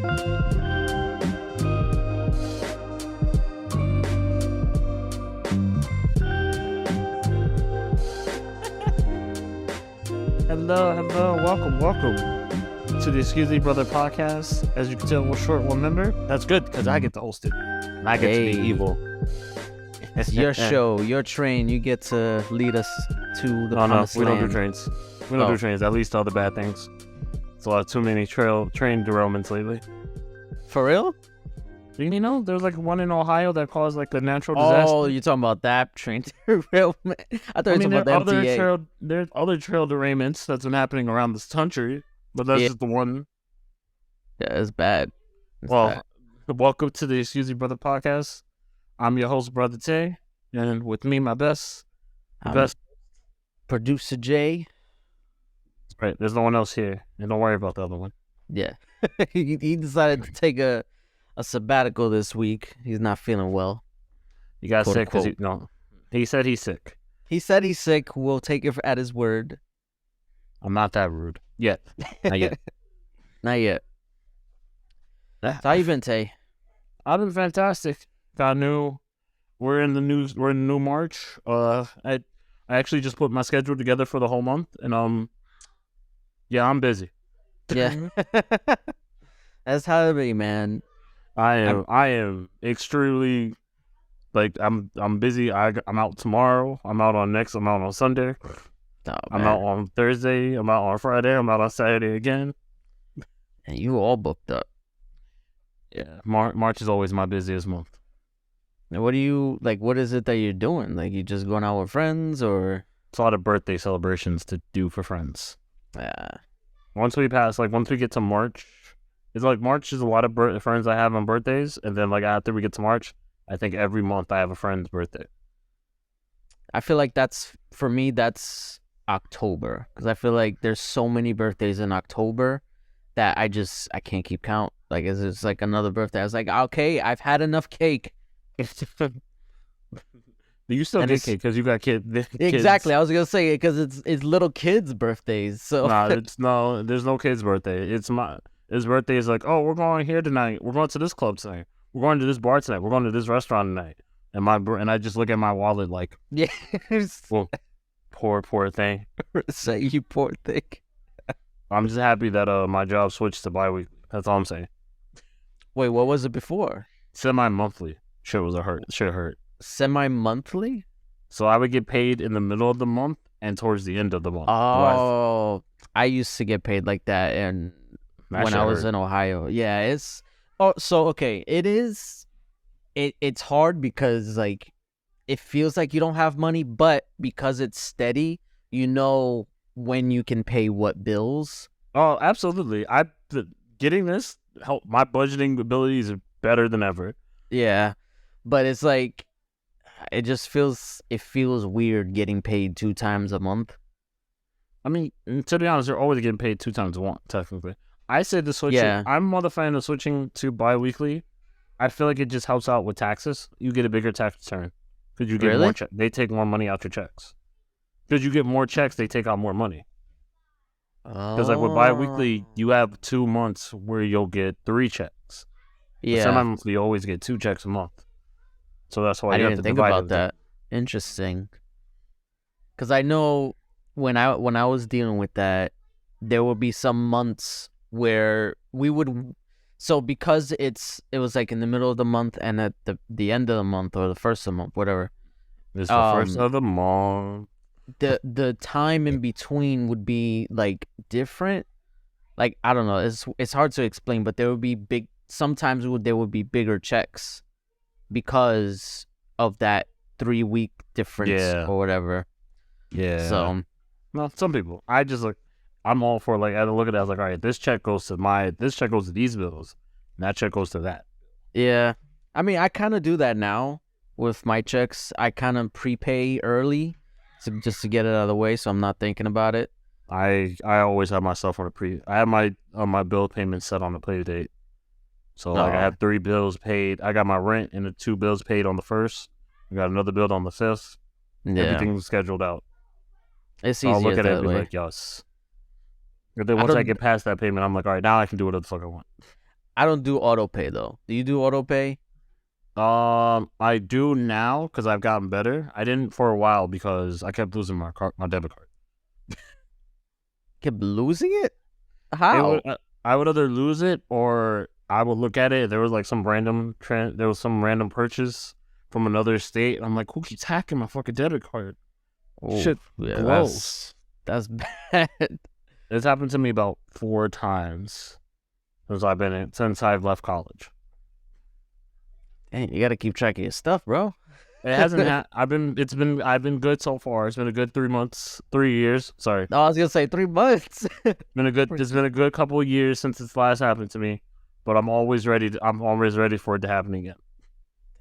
Hello, welcome to the Excuse Me Brother podcast. As you can tell, we're short one member. That's good because I get to host it. And I get to be evil. It's your show, your train. You get to lead us to the promised we land. don't do trains. We don't do trains. At least all the bad things. It's a lot too many train derailments lately. For real? You know, there's like one in Ohio that caused like a natural disaster. Oh, you're talking about that train derailment? I thought you were talking about the MTA. There's other trail derailments that's been happening around this country, but that's just the one. Yeah, it's bad. Welcome to the Excuse Me Brother podcast. I'm your host, Brother Tay, and with me, my best producer Jay. Right, there's no one else here, and don't worry about the other one. Yeah, he decided to take a sabbatical this week. He's not feeling well. You got sick because he said he's sick. He said he's sick. We'll take it at his word. I'm not that rude yet. Not yet. Not yet. So how you been, Tay? I've been fantastic. We're in the new March. I actually just put my schedule together for the whole month, and yeah, I'm busy. Yeah, that's how it be, man. I am extremely, like, I'm busy. I'm out tomorrow. I'm out on Sunday. Oh, I'm out on Thursday. I'm out on Friday. I'm out on Saturday again. And you all booked up. Yeah, March is always my busiest month. And what is it that you're doing? Like, you just going out with friends, or? It's a lot of birthday celebrations to do for friends. Yeah. Once we get to March, it's like March is a lot of friends I have on birthdays, and then like after we get to March, I think every month I have a friend's birthday. I feel like that's October, because I feel like there's so many birthdays in October that I can't keep count. Like, it's like another birthday. I was like, okay, I've had enough cake. You still get cake because you got kids. Exactly, I was gonna say it because it's little kids' birthdays. So there's no kid's birthday. His birthday is like, oh, we're going here tonight. We're going to this club tonight. We're going to this bar tonight. We're going to this restaurant tonight. And I just look at my wallet like, yeah, well, poor thing. Say you poor thing. I'm just happy that my job switched to bi-weekly. That's all I'm saying. Wait, what was it before? Semi-monthly. Shit hurt. Semi-monthly? So I would get paid in the middle of the month and towards the end of the month. Oh, I used to get paid like that, and when I was in Ohio. Yeah, it's okay. It's hard because like it feels like you don't have money, but because it's steady, you know when you can pay what bills. Oh, absolutely. Getting this help. My budgeting abilities are better than ever. Yeah, but it's like it feels weird getting paid 2 times a month. I mean, to be honest, you're always getting paid 2 times a month, technically. I said the switching. Yeah. I'm more the fan of switching to bi-weekly. I feel like it just helps out with taxes. You get a bigger tax return because you get more checks. They take more money out your checks. Because you get more checks, they take out more money. Because like with bi-weekly, you have 2 months where you'll get 3 checks. Yeah. Semi-monthly, you always get 2 checks a month. So that's why I you didn't have to think divide about that. Interesting. Because I know when I was dealing with that, there would be some months where we would. So because it was like in the middle of the month and at the end of the month or the first of the month, whatever. It's the first of the month. The time in between would be like different. Like, I don't know. It's hard to explain, but there would be big. Sometimes there would be bigger checks because of that 3-week difference or whatever. Yeah. So, well, some people. I'm all for, like, I look at it as like, all right, this check goes to these bills, and that check goes to that. Yeah. I mean, I kind of do that now with my checks. I kind of prepay early just to get it out of the way, so I'm not thinking about it. I always have myself on I have my bill payment set on the pay date. So like I have 3 bills paid. I got my rent and the 2 bills paid on the 1st. I got another bill on the 5th. Yeah. Everything's scheduled out. It's easier. I'll look at it and be like, yes. But then once I get past that payment, I'm like, all right, now I can do whatever the fuck I want. I don't do auto pay though. Do you do auto pay? I do now because I've gotten better. I didn't for a while because I kept losing my debit card. Kept losing it? How? I would either lose it or I would look at it. There was like some random purchase from another state. And I'm like, who keeps hacking my fucking debit card? Ooh, shit, yeah, gross. That's bad. It's happened to me about 4 times since I've left college. Dang, you got to keep track of your stuff, bro. It hasn't. I've been good so far. It's been a good 3 months, 3 years. Sorry. No, I was gonna say 3 months. It's been a good couple of years since it's last happened to me, but I'm always ready for it to happen again.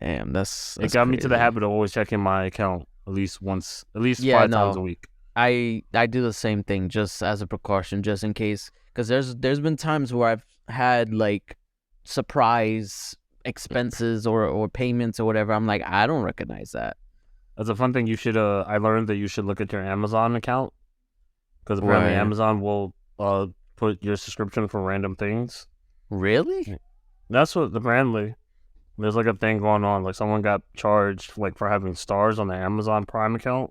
Damn, that's it got crazy. Me to the habit of always checking my account at least 5 times a week. I do the same thing just as a precaution, just in case, because there's been times where I've had like surprise expenses or payments or whatever. I'm like, I don't recognize that. That's a fun thing. You should I learned that you should look at your Amazon account, because apparently Amazon will put your subscription for random things. Really? That's what apparently there's like a thing going on. Like someone got charged like for having stars on the Amazon Prime account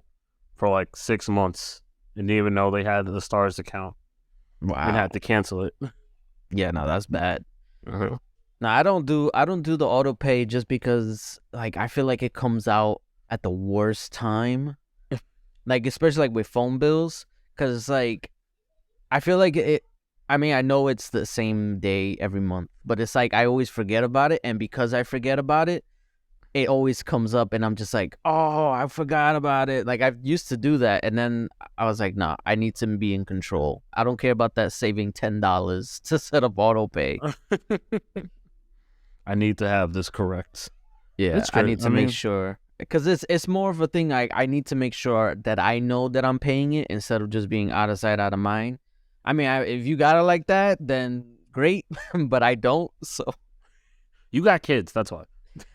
for like 6 months and didn't even know they had the stars account. Wow. And had to cancel it. Yeah, no, that's bad. No, I don't do the auto pay just because like I feel like it comes out at the worst time, like especially like with phone bills, because like I feel like it. I mean, I know it's the same day every month, but it's like I always forget about it, and because I forget about it, it always comes up, and I'm just like, oh, I forgot about it. Like I used to do that, and then I was like, nah, I need to be in control. I don't care about that saving $10 to set up auto pay. I need to have this correct. Yeah, I need to make sure, because it's more of a thing. I need to make sure that I know that I'm paying it instead of just being out of sight, out of mind. I mean, if you got it like that, then great, but I don't. So you got kids, that's why.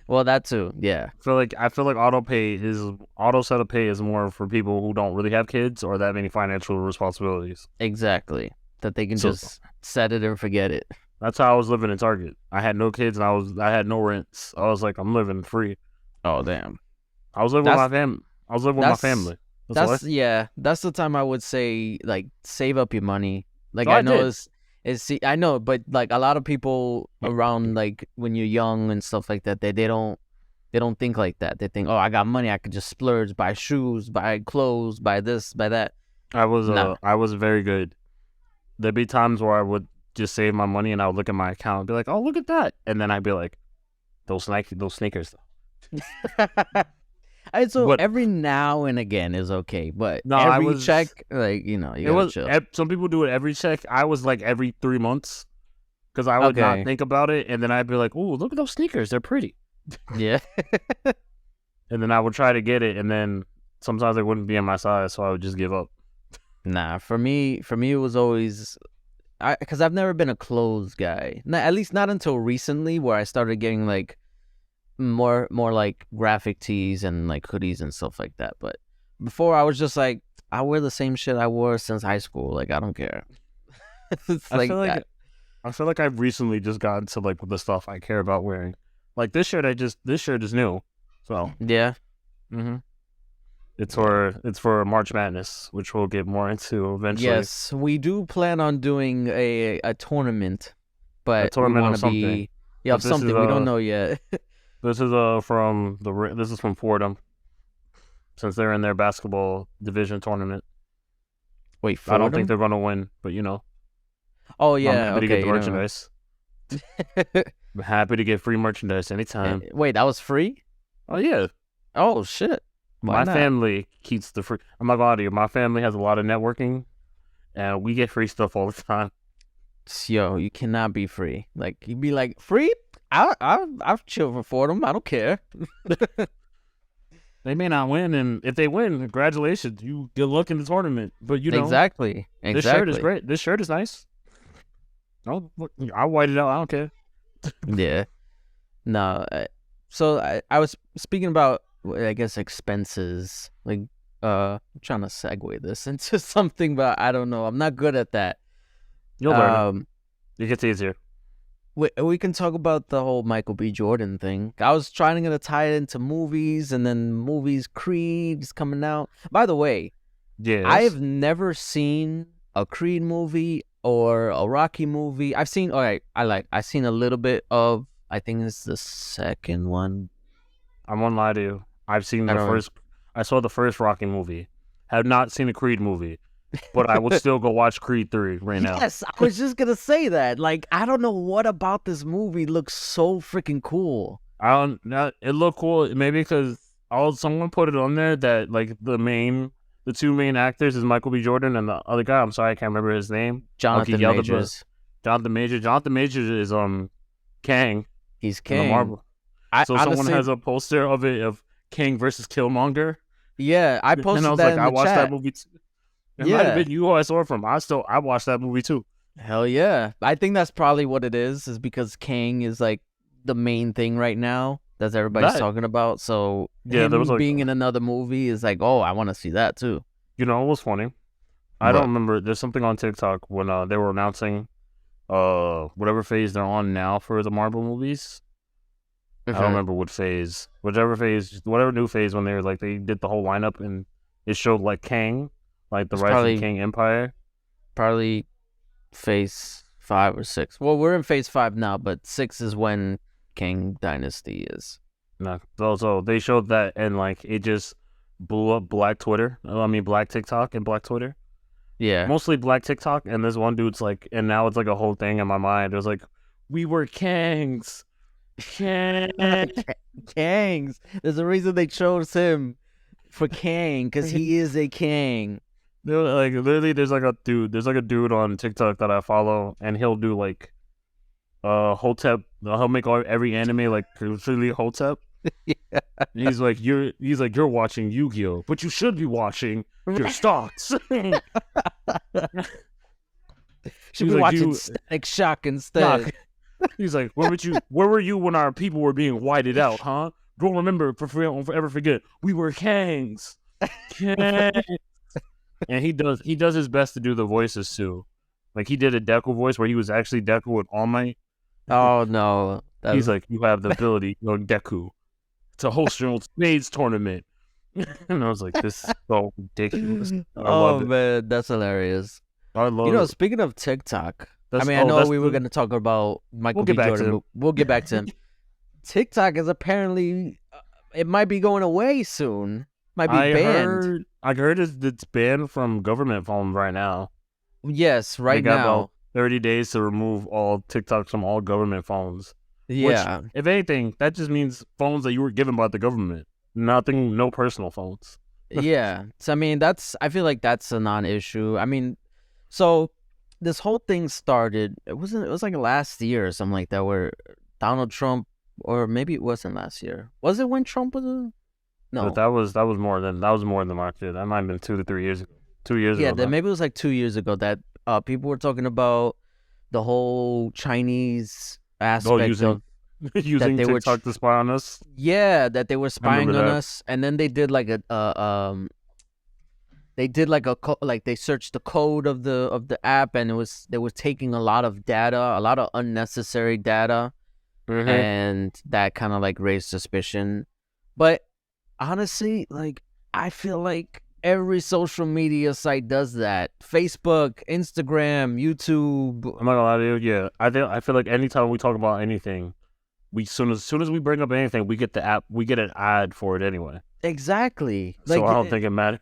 Well, that too, yeah. I feel like auto setup pay is more for people who don't really have kids or that have any financial responsibilities. Exactly, that they can just set it and forget it. That's how I was living in Target. I had no kids and I had no rents. I was like, I'm living free. Oh damn! I was living with my family. My family. That's the time I would say like save up your money. Like I know I know, but like a lot of people around, like when you're young and stuff like that, they don't think like that. They think, oh, I got money, I could just splurge, buy shoes, buy clothes, buy this, buy that. I was very good. There'd be times where I would just save my money and I would look at my account and be like, oh, look at that, and then I'd be like, those sneakers though. So every now and again is okay, but every check, like, you gotta chill. Some people do it every check. I was like every 3 months, because I would not think about it, and then I'd be like, "Oh, look at those sneakers, they're pretty." Yeah. And then I would try to get it, and then sometimes they wouldn't be in my size, so I would just give up. Nah, for me it was always, because I've never been a clothes guy. At least not until recently, where I started getting like more like graphic tees and like hoodies and stuff like that. But before, I was just like, I wear the same shit I wore since high school. Like, I don't care. I feel like I've recently just gotten to like the stuff I care about wearing. Like this shirt is new. So yeah. It's for March Madness, which we'll get more into eventually. Yes, we do plan on doing a tournament, but a tournament of something. Of something we don't know yet. This is from Fordham, since they're in their basketball division tournament. Wait, Fordham? I don't think they're gonna win, but Oh yeah, I'm happy to get the merchandise. I'm happy to get free merchandise anytime. Wait, that was free? Oh yeah. Oh shit. My family keeps the free. I'm not gonna lie to you. My family has a lot of networking, and we get free stuff all the time. Yo, you cannot be free. Like, you'd be like, free? I'll chill for Fordham. I don't care. They may not win, and if they win, congratulations. You good luck in the tournament. But exactly. This shirt is great. This shirt is nice. Oh, look, I'll white it out. I don't care. Yeah. No. So I was speaking about, I guess, expenses. Like, I'm trying to segue this into something, but I don't know. I'm not good at that. You'll learn. It gets easier. We can talk about the whole Michael B. Jordan thing. I was trying to tie it into movies, and then movies Creed's coming out. By the way, yes. I have never seen a Creed movie or a Rocky movie. I've seen I've seen a little bit of, I think it's the second one. I won't lie to you. I've seen the first. I saw the first Rocky movie. Have not seen a Creed movie. But I will still go watch Creed 3 right now. Yes, I was just gonna say that. Like, I don't know what about this movie looks so freaking cool. It looked cool. Maybe because someone put it on there that like the two main actors is Michael B. Jordan and the other guy. I'm sorry, I can't remember his name. Jonathan Majors. Jonathan Majors. Jonathan Majors is Kang. He's Kang. Marvel. Someone has a poster of it of Kang versus Killmonger. Yeah, I posted and I was that like, in the I watched chat. that movie too. It might have been you who I saw it from. I watched that movie too. Hell yeah. I think that's probably what it is because Kang is like the main thing right now that everybody's talking about. So him being in another movie is like, oh, I want to see that too. You know, it was funny. I don't remember. There's something on TikTok when they were announcing whatever phase they're on now for the Marvel movies. I don't remember what phase. Whatever new phase when they did the whole lineup and it showed like Kang. Like the Rise of the Kang Empire? Probably phase 5 or 6. Well, we're in phase 5 now, but 6 is when Kang Dynasty is. No, so they showed that and like it just blew up Black TikTok and Black Twitter. Yeah. Mostly Black TikTok, and this one dude's like, and now it's like a whole thing in my mind. It was like, we were Kangs. Kangs. There's a reason they chose him for Kang, because he is a Kang. Like literally, there's like a dude on TikTok that I follow, and he'll do like, Hotep. He'll make every anime like completely Hotep. Yeah. He's like you're watching Yu-Gi-Oh, but you should be watching your stocks. Should be watching Static Shock instead. He's like, where were you when our people were being whited out, huh? Don't remember, forever forget. We were Kangs. Kangs. And he does his best to do the voices too. Like he did a Deku voice where he was actually Deku with All Might. Oh no. He's like, you have the ability, Deku, to host your own spades tournament. And I was like, this is so ridiculous. Oh man, that's hilarious. I love it. Speaking of TikTok, I know we were going to talk about Michael B. Jordan. We'll get back to him. TikTok is apparently, it might be going away soon. Might be banned. I heard it's banned from government phones right now. Yes, right now. About 30 days to remove all TikToks from all government phones. Yeah. Which, if anything, that just means phones that you were given by the government. No personal phones. Yeah. So, I feel like that's a non-issue. So this whole thing started, it was like last year or something like that, where Donald Trump, or maybe it wasn't last year. Was it when Trump was No. But that was more than last year. That might have been 2 to 3 years ago. 2 years ago. Yeah, maybe it was like 2 years ago that people were talking about the whole Chinese aspect of using TikTok to spy on us. Yeah, that they were spying on us, and then they did like they searched the code of the app, and they were taking a lot of data, a lot of unnecessary data, and that kind of like raised suspicion. But honestly, like I feel like every social media site does that. Facebook, Instagram, YouTube. I'm not gonna lie to you. Yeah, I feel like anytime we talk about anything, soon as we bring up anything, we get the app, we get an ad for it anyway. Exactly. So I don't think it matters.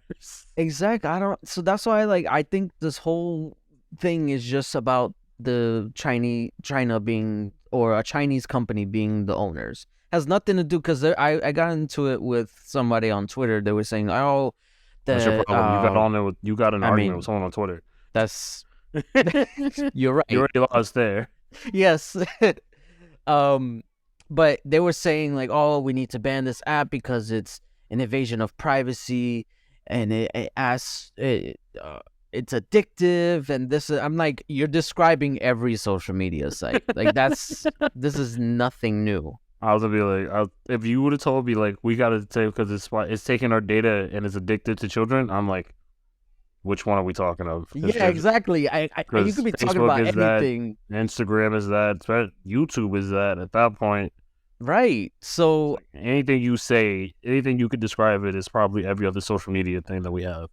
Exactly. So that's why I think this whole thing is just about the China being, or a Chinese company being the owners. Has nothing to do, because I got into it with somebody on Twitter. They were saying, oh, that's your problem. You got an argument with someone on Twitter. That's you're right. You already lost there. Yes. But they were saying like, oh, we need to ban this app because it's an invasion of privacy, and it's addictive, and this. I'm like, you're describing every social media site. Like this is nothing new. I was gonna be like, if you would have told me like we gotta say because it's taking our data and it's addicted to children, I'm like, which one are we talking of? Yeah, exactly. You could be talking about anything. Instagram is that. YouTube is that at that point. Right. So anything you say, anything you could describe it is probably every other social media thing that we have.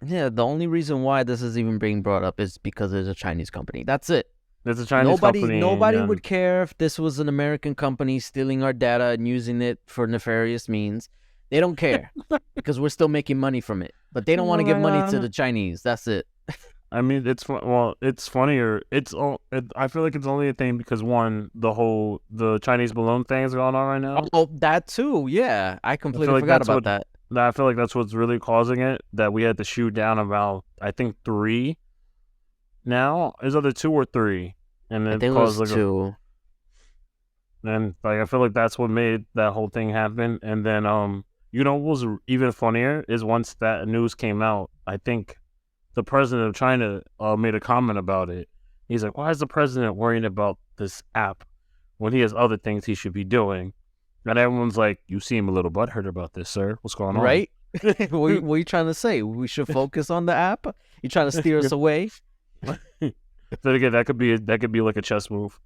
Yeah, the only reason why this is even being brought up is because there's a Chinese company. That's it. There's a Chinese company. Nobody would care if this was an American company stealing our data and using it for nefarious means. They don't care because we're still making money from it. But they don't want to give money to the Chinese. That's it. I mean, it's funnier. I feel like it's only a thing because one, the Chinese balloon thing is going on right now. Oh, that too. Yeah, I completely forgot about that. I feel like that's what's really causing it. That we had to shoot down about, I think, 3. Now is either 2 or 3, and it caused like 2. And like I feel like that's what made that whole thing happen. And then what was even funnier is once that news came out, I think the president of China made a comment about it. He's like, "Why is the president worrying about this app when he has other things he should be doing?" And everyone's like, "You seem a little butthurt about this, sir. What's going on?" Right? What are you trying to say? We should focus on the app? You trying to steer us away? Then again, that could be like a chess move.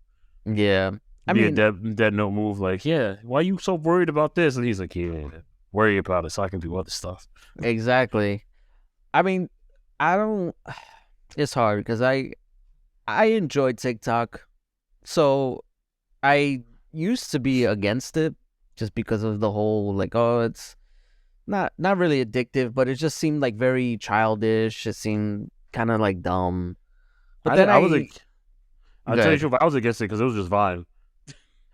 Yeah, I mean, a dead note move. Like, yeah, why are you so worried about this? And he's like, yeah, worry about it so I can do other stuff. Exactly. I mean, it's hard because I enjoy TikTok, so I used to be against it just because of the whole like, oh, it's not really addictive, but it just seemed like very childish. It seemed kind of like dumb. But then I'll tell you, I was against it because it was just Vine.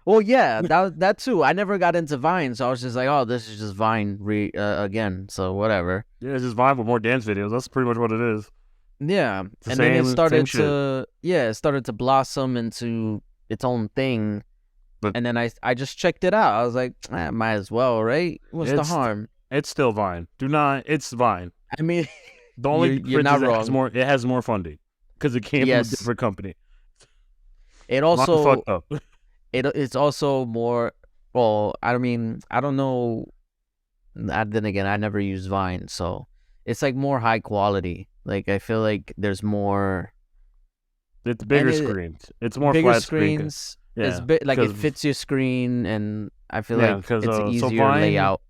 Well, yeah, that too. I never got into Vine, so I was just like, oh, this is just Vine again. So whatever. Yeah, it's just Vine with more dance videos. That's pretty much what it is. Yeah, and then it started to blossom into its own thing. And then I just checked it out. I was like, might as well, right? What's the harm? It's still Vine. It's Vine. I mean, the only you're not wrong. It has more funding because it came from a different company. It also fucked up. It's also more. Well, I mean, I don't know. Then again, I never use Vine, so it's like more high quality. Like I feel like there's more. It's bigger screens. It's more bigger flat screens. Yeah, it fits your screen, and I feel like it's easier layout.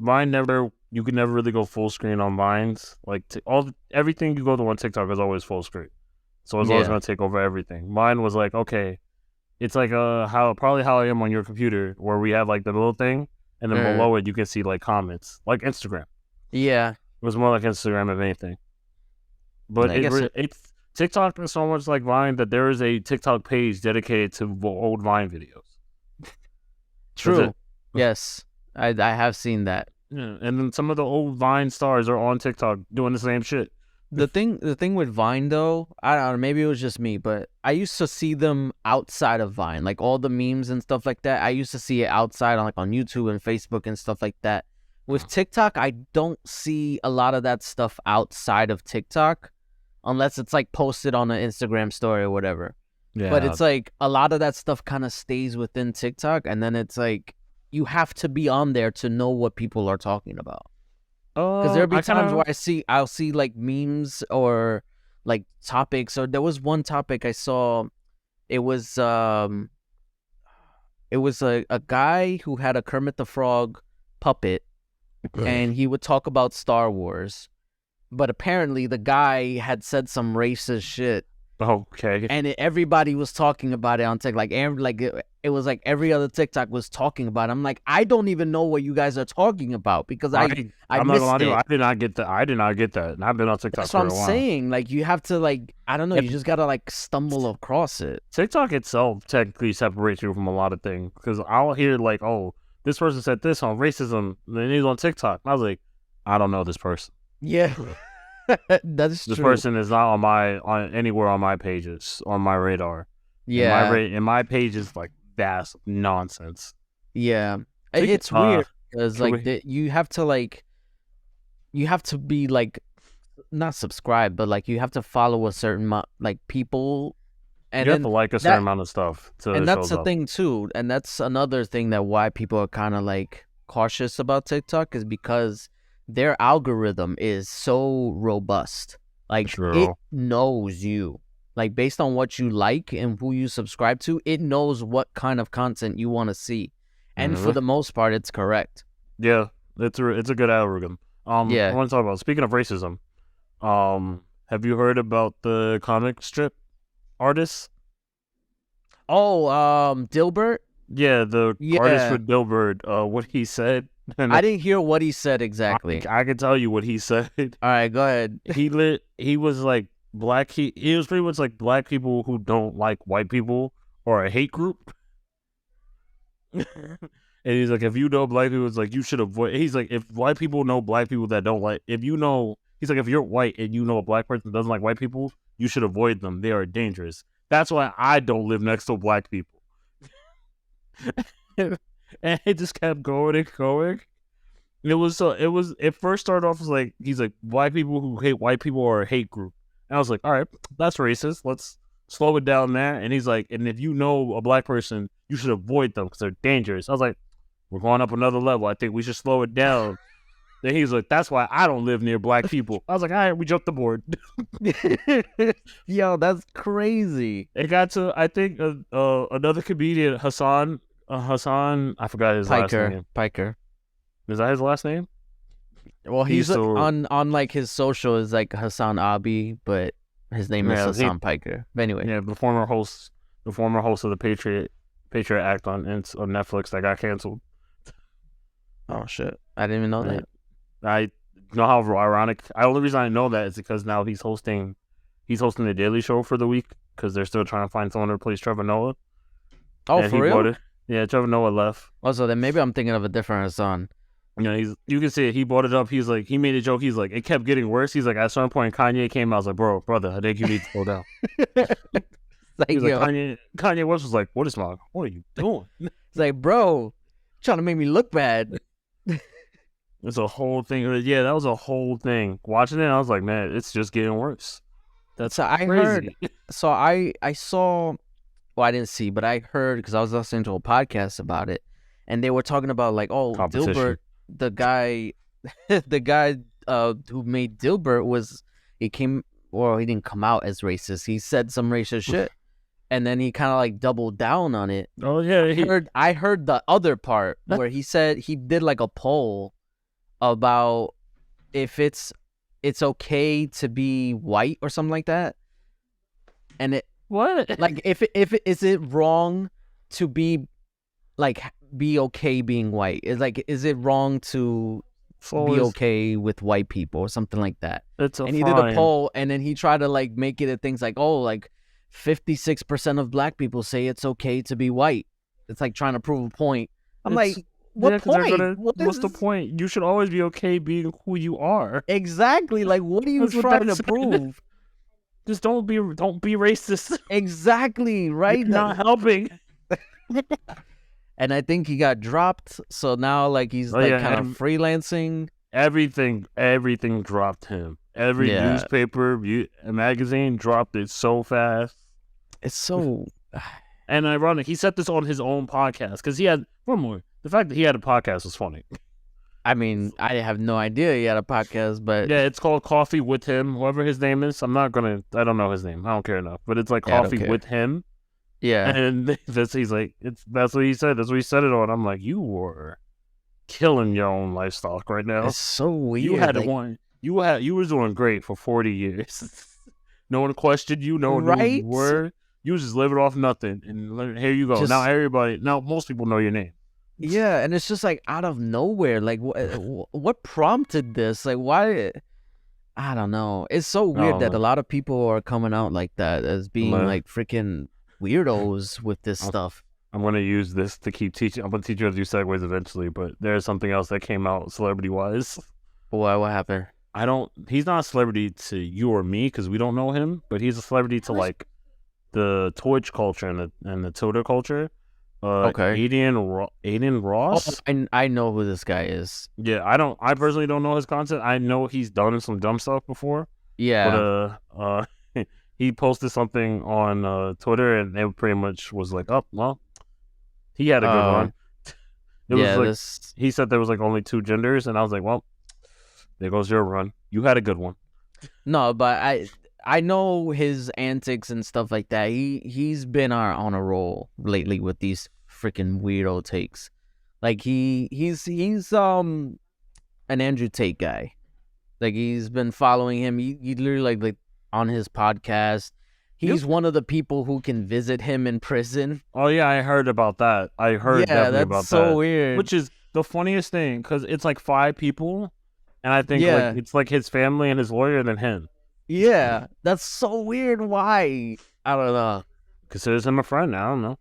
Vine you could never really go full screen on Vines. Like everything you go to on TikTok is always full screen, so it's always gonna take over everything. Mine was like, okay, it's like how I am on your computer, where we have like the little thing, and then below it you can see like comments, like Instagram. Yeah, it was more like Instagram if anything. But it's TikTok is so much like Vine that there is a TikTok page dedicated to old Vine videos. True. Yes, I have seen that. Yeah, and then some of the old Vine stars are on TikTok doing the same shit. The thing with Vine though, I don't know, maybe it was just me, but I used to see them outside of Vine, like all the memes and stuff like that. I used to see it outside on YouTube and Facebook and stuff like that. With TikTok, I don't see a lot of that stuff outside of TikTok, unless it's like posted on an Instagram story or whatever. Yeah. But it's like a lot of that stuff kind of stays within TikTok, and then it's like you have to be on there to know what people are talking about. Because there'll be times where I'll see like memes or like topics, or there was one topic I saw. It was a guy who had a Kermit the Frog puppet, and he would talk about Star Wars, but apparently the guy had said some racist shit. Okay. And everybody was talking about it on TikTok. It was like every other TikTok was talking about it. I'm like, I don't even know what you guys are talking about because I missed it. I did not get that. And I've been on TikTok for a while. That's what I'm saying. Like, you have to I don't know. You just gotta stumble across it. TikTok itself technically separates you from a lot of things because I'll hear like, oh, this person said this on racism, and then he's on TikTok. And I was like, I don't know this person. Yeah. That's true. This person person is not on anywhere on my pages, on my radar. Yeah. And my page is like vast nonsense. Yeah. It's weird because you have to be not subscribed, but you have to follow a certain people. And you have to like a certain amount of stuff. And that's the thing too. And that's another thing that why people are kind of cautious about TikTok is because their algorithm is so robust. Like, it knows you. Like, based on what you like and who you subscribe to, it knows what kind of content you want to see. And for the most part, it's correct. Yeah, it's a good algorithm. I want to talk about, speaking of racism, have you heard about the comic strip artist? Oh, Dilbert? Yeah, the artist for Dilbert, what he said. I didn't hear what he said exactly. I can tell you what he said. All right, go ahead. He was like black. He was pretty much like black people who don't like white people or a hate group. And he's like, if you know black people, it's like you should avoid. He's like, if white people know black people that don't like, if you know, he's like, if you're white and you know a black person doesn't like white people, you should avoid them. They are dangerous. That's why I don't live next to black people. And it just kept going and going. It first started off as like, he's like, black people who hate white people are a hate group. And I was like, all right, that's racist. Let's slow it down there. And he's like, and if you know a black person, you should avoid them because they're dangerous. I was like, we're going up another level. I think we should slow it down. Then he's like, that's why I don't live near black people. I was like, all right, we jumped the board. Yo, that's crazy. It got to, I think, another comedian, Hassan, I forgot his last name. Piker. Is that his last name? Well, he's on like his social is like Hassan Abi, but his name is Hassan Piker. But anyway. Yeah, the former host of the Patriot Act on Netflix that got canceled. Oh shit! I didn't even know that. I know how ironic. The only reason I know that is because now he's hosting the Daily Show for the week because they're still trying to find someone to replace Trevor Noah. Oh, and for real? Yeah, Trevor Noah left. Also, then maybe I'm thinking of a different Hassan. You know, you can see it. He brought it up. He's like, he made a joke. He's like, it kept getting worse. He's like, at some point, Kanye came out. I was like, brother, I think you need to slow down. Kanye West was like, what are you doing? It's like, bro, trying to make me look bad. It's a whole thing. Yeah, that was a whole thing. Watching it, I was like, man, it's just getting worse. That's crazy. Heard. So I saw. Well, I didn't see, but I heard because I was listening to a podcast about it, and they were talking about like, oh, Dilbert, the guy who made Dilbert he didn't come out as racist. He said some racist shit, and then he kind of like doubled down on it. Oh yeah, I heard the other part where he said he did like a poll about if it's okay to be white or something like that, and it. What? Like, if is it wrong to be okay being white? Is it wrong to be okay with white people or something like that? And he did a poll, and then he tried to like make it a things like, oh, like 56% of black people say it's okay to be white. It's like trying to prove a point. I'm like, what point? What's the point? You should always be okay being who you are. Exactly. Like, what are you trying to prove? Just don't be racist. Exactly, right? Not helping. And I think he got dropped, so now like he's kind of freelancing. Everything dropped him. Every newspaper, magazine dropped it so fast. It's so and ironic. He said this on his own podcast because he had one more. The fact that he had a podcast was funny. I mean, I have no idea he had a podcast, but yeah, it's called Coffee with Him, whoever his name is. I don't know his name. I don't care enough, but it's like Coffee with Him. Yeah, and he's like, that's what he said. That's what he said it on. I'm like, you were killing your own lifestyle right now. It's so weird. You had one. You were doing great for 40 years. No one questioned you. No one knew who you were. You was just living off nothing, and here you go. Now most people know your name. Yeah, and it's just like out of nowhere. Like, what prompted this? Like, why? I don't know. It's so weird that a lot of people are coming out like that as being like freaking weirdos with this stuff. I'm going to use this to keep teaching. I'm going to teach you how to do segues eventually, but there's something else that came out celebrity-wise. What happened? He's not a celebrity to you or me because we don't know him, but he's a celebrity to like the Twitch culture and the Twitter culture. Okay. Aiden Ross. Oh, I know who this guy is. Yeah, I personally don't know his content. I know he's done some dumb stuff before. Yeah. But he posted something on Twitter, and it pretty much was like, oh well, he had a good run. He said there was like only 2 genders, and I was like, well, there goes your run. You had a good one. No, but I know his antics and stuff like that. He's been on a roll lately with these freaking weirdo takes. Like he's an Andrew Tate guy. Like he's been following him. He literally like on his podcast. He's one of the people who can visit him in prison. Oh yeah, I heard about that. I heard definitely about that. That's so weird. Which is the funniest thing because it's like 5 people, and I think like it's like his family and his lawyer and then him. Yeah, that's so weird. Why? I don't know. Considers him a friend. I don't know.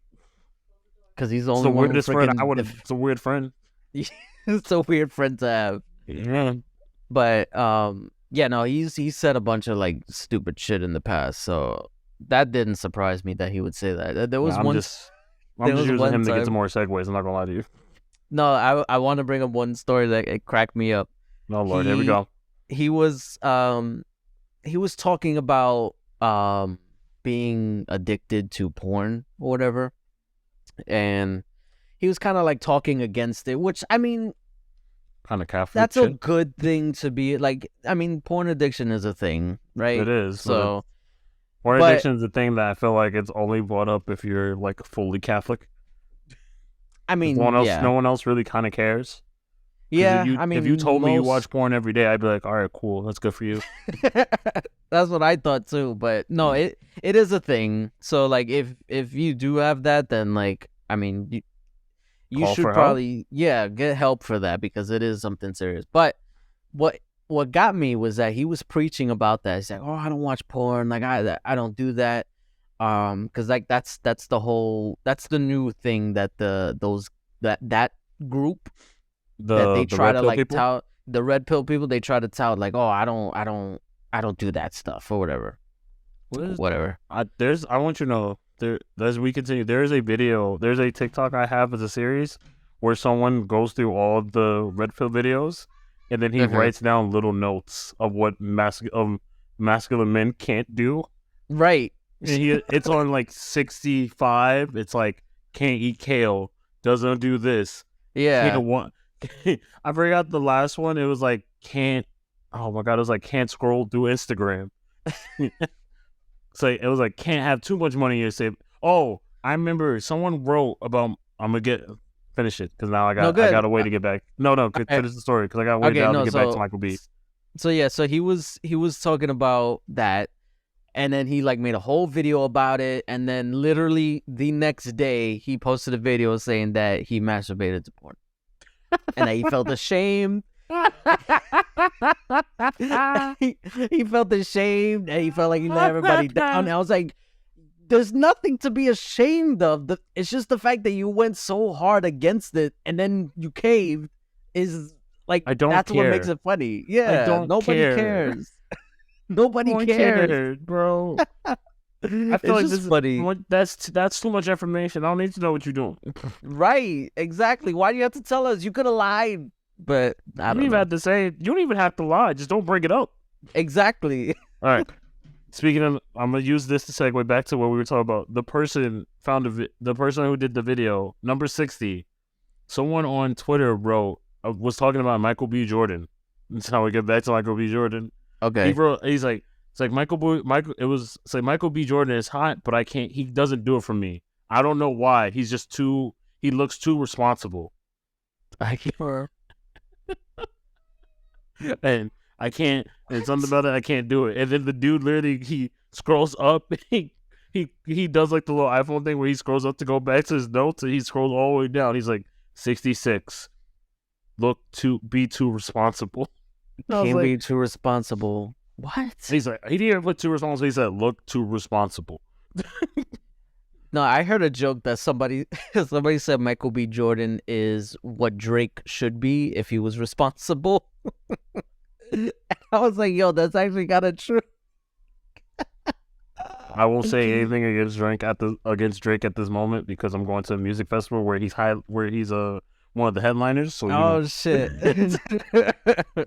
Because he's the only one. Weirdest friend. It's a weird friend. It's a weird friend to have. Yeah. But yeah, no, he's said a bunch of like stupid shit in the past, so that didn't surprise me that he would say that. There was I'm just using him to get some more segues. I'm not gonna lie to you. No, I want to bring up one story that it cracked me up. Oh Lord, here we go. He was talking about being addicted to porn or whatever, and he was kind of like talking against it, which I mean, kind of Catholic. That's a good thing to be like. I mean, porn addiction is a thing, right? It is. So porn addiction is a thing that I feel like it's only brought up if you're like fully Catholic. I mean, no one else really kind of cares. Yeah, if you told me you watch porn every day, I'd be like, all right, cool, that's good for you. That's what I thought too, but no, it is a thing. So like, if you do have that, then like, I mean, you should probably get help for that because it is something serious. But what got me was that he was preaching about that. He's like, oh, I don't watch porn, like I don't do that, because like that's the new thing that that group. That they try to like tout, the red pill people, they try to tout like, oh, I don't do that stuff or whatever. Whatever. I want you to know, as we continue, there's a TikTok I have as a series where someone goes through all the red pill videos and then he writes down little notes of what masculine men can't do. Right. And it's on like 65. It's like, can't eat kale, doesn't do this. Yeah. I forgot the last one. It was like can't scroll through Instagram. So it was like can't have too much money to save. Oh, I remember someone wrote about. I'm gonna finish it because now I got a way to get back. No, finish the story because I got a way to get back to Michael B. So yeah, so he was talking about that, and then he like made a whole video about it, and then literally the next day he posted a video saying that he masturbated to porn. And he felt ashamed. he felt ashamed, and he felt like he let everybody down. And I was like, "There's nothing to be ashamed of. It's just the fact that you went so hard against it, and then you caved. Is like that's what makes it funny. Yeah, nobody cares. Nobody cares, bro." I feel like this is funny. That's too much information. I don't need to know what you're doing. Right, exactly. Why do you have to tell us? You could have lied, but I don't even have to say it. You don't even have to lie. Just don't bring it up. Exactly. All right. Speaking of, I'm gonna use this to segue back to what we were talking about. The person who did the video, number 60. Someone on Twitter was talking about Michael B. Jordan. That's how we get back to Michael B. Jordan. Okay. He's like. It's like Michael B. Jordan is hot, but he doesn't do it for me. I don't know why. He looks too responsible. I can't. And I can't, and something about it, I can't do it. And then the dude literally, he scrolls up, he does like the little iPhone thing where he scrolls up to go back to his notes, and he scrolls all the way down. He's like, 66. Be too responsible. Can't be too responsible. What? He's like, he didn't look too responsible. He said, look too responsible. No, I heard a joke that somebody said Michael B. Jordan is what Drake should be if he was responsible. I was like, yo, that's actually kind of true. I won't say anything against Drake at this moment because I'm going to a music festival where he's one of the headliners. So shit.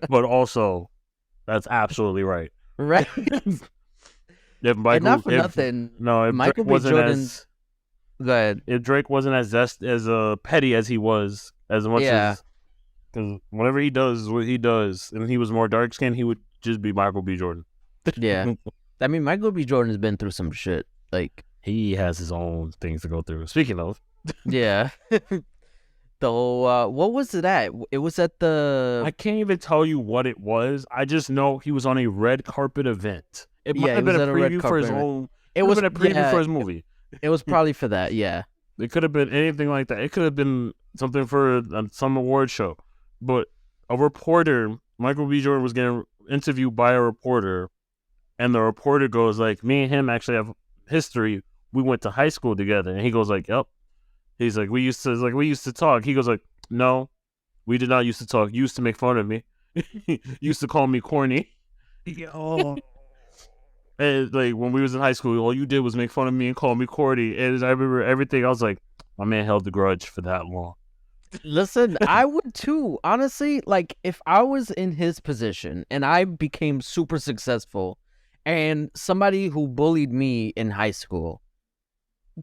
But also, that's absolutely right. Right. If Michael B. Jordan's. Go ahead. If Drake wasn't as petty as he was, as much as, because whatever he does is what he does, and if he was more dark skinned, he would just be Michael B. Jordan. Yeah. I mean, Michael B. Jordan has been through some shit. Like, he has his own things to go through. Speaking of. Yeah. The whole, what was it at? It was at the... I can't even tell you what it was. I just know he was on a red carpet event. It might have been a preview for his own... It was a preview for his movie. It was probably for that, yeah. It could have been anything like that. It could have been something for some award show. But a reporter, Michael B. Jordan was getting interviewed by a reporter, and the reporter goes like, me and him actually have history. We went to high school together. And he goes like, yep. He's like, we used to talk. He goes like, no, we did not used to talk. You used to make fun of me. You used to call me corny. Yo. And like when we was in high school, all you did was make fun of me and call me corny. And I remember everything. I was like, my man held the grudge for that long. Listen, I would too. Honestly, like if I was in his position and I became super successful and somebody who bullied me in high school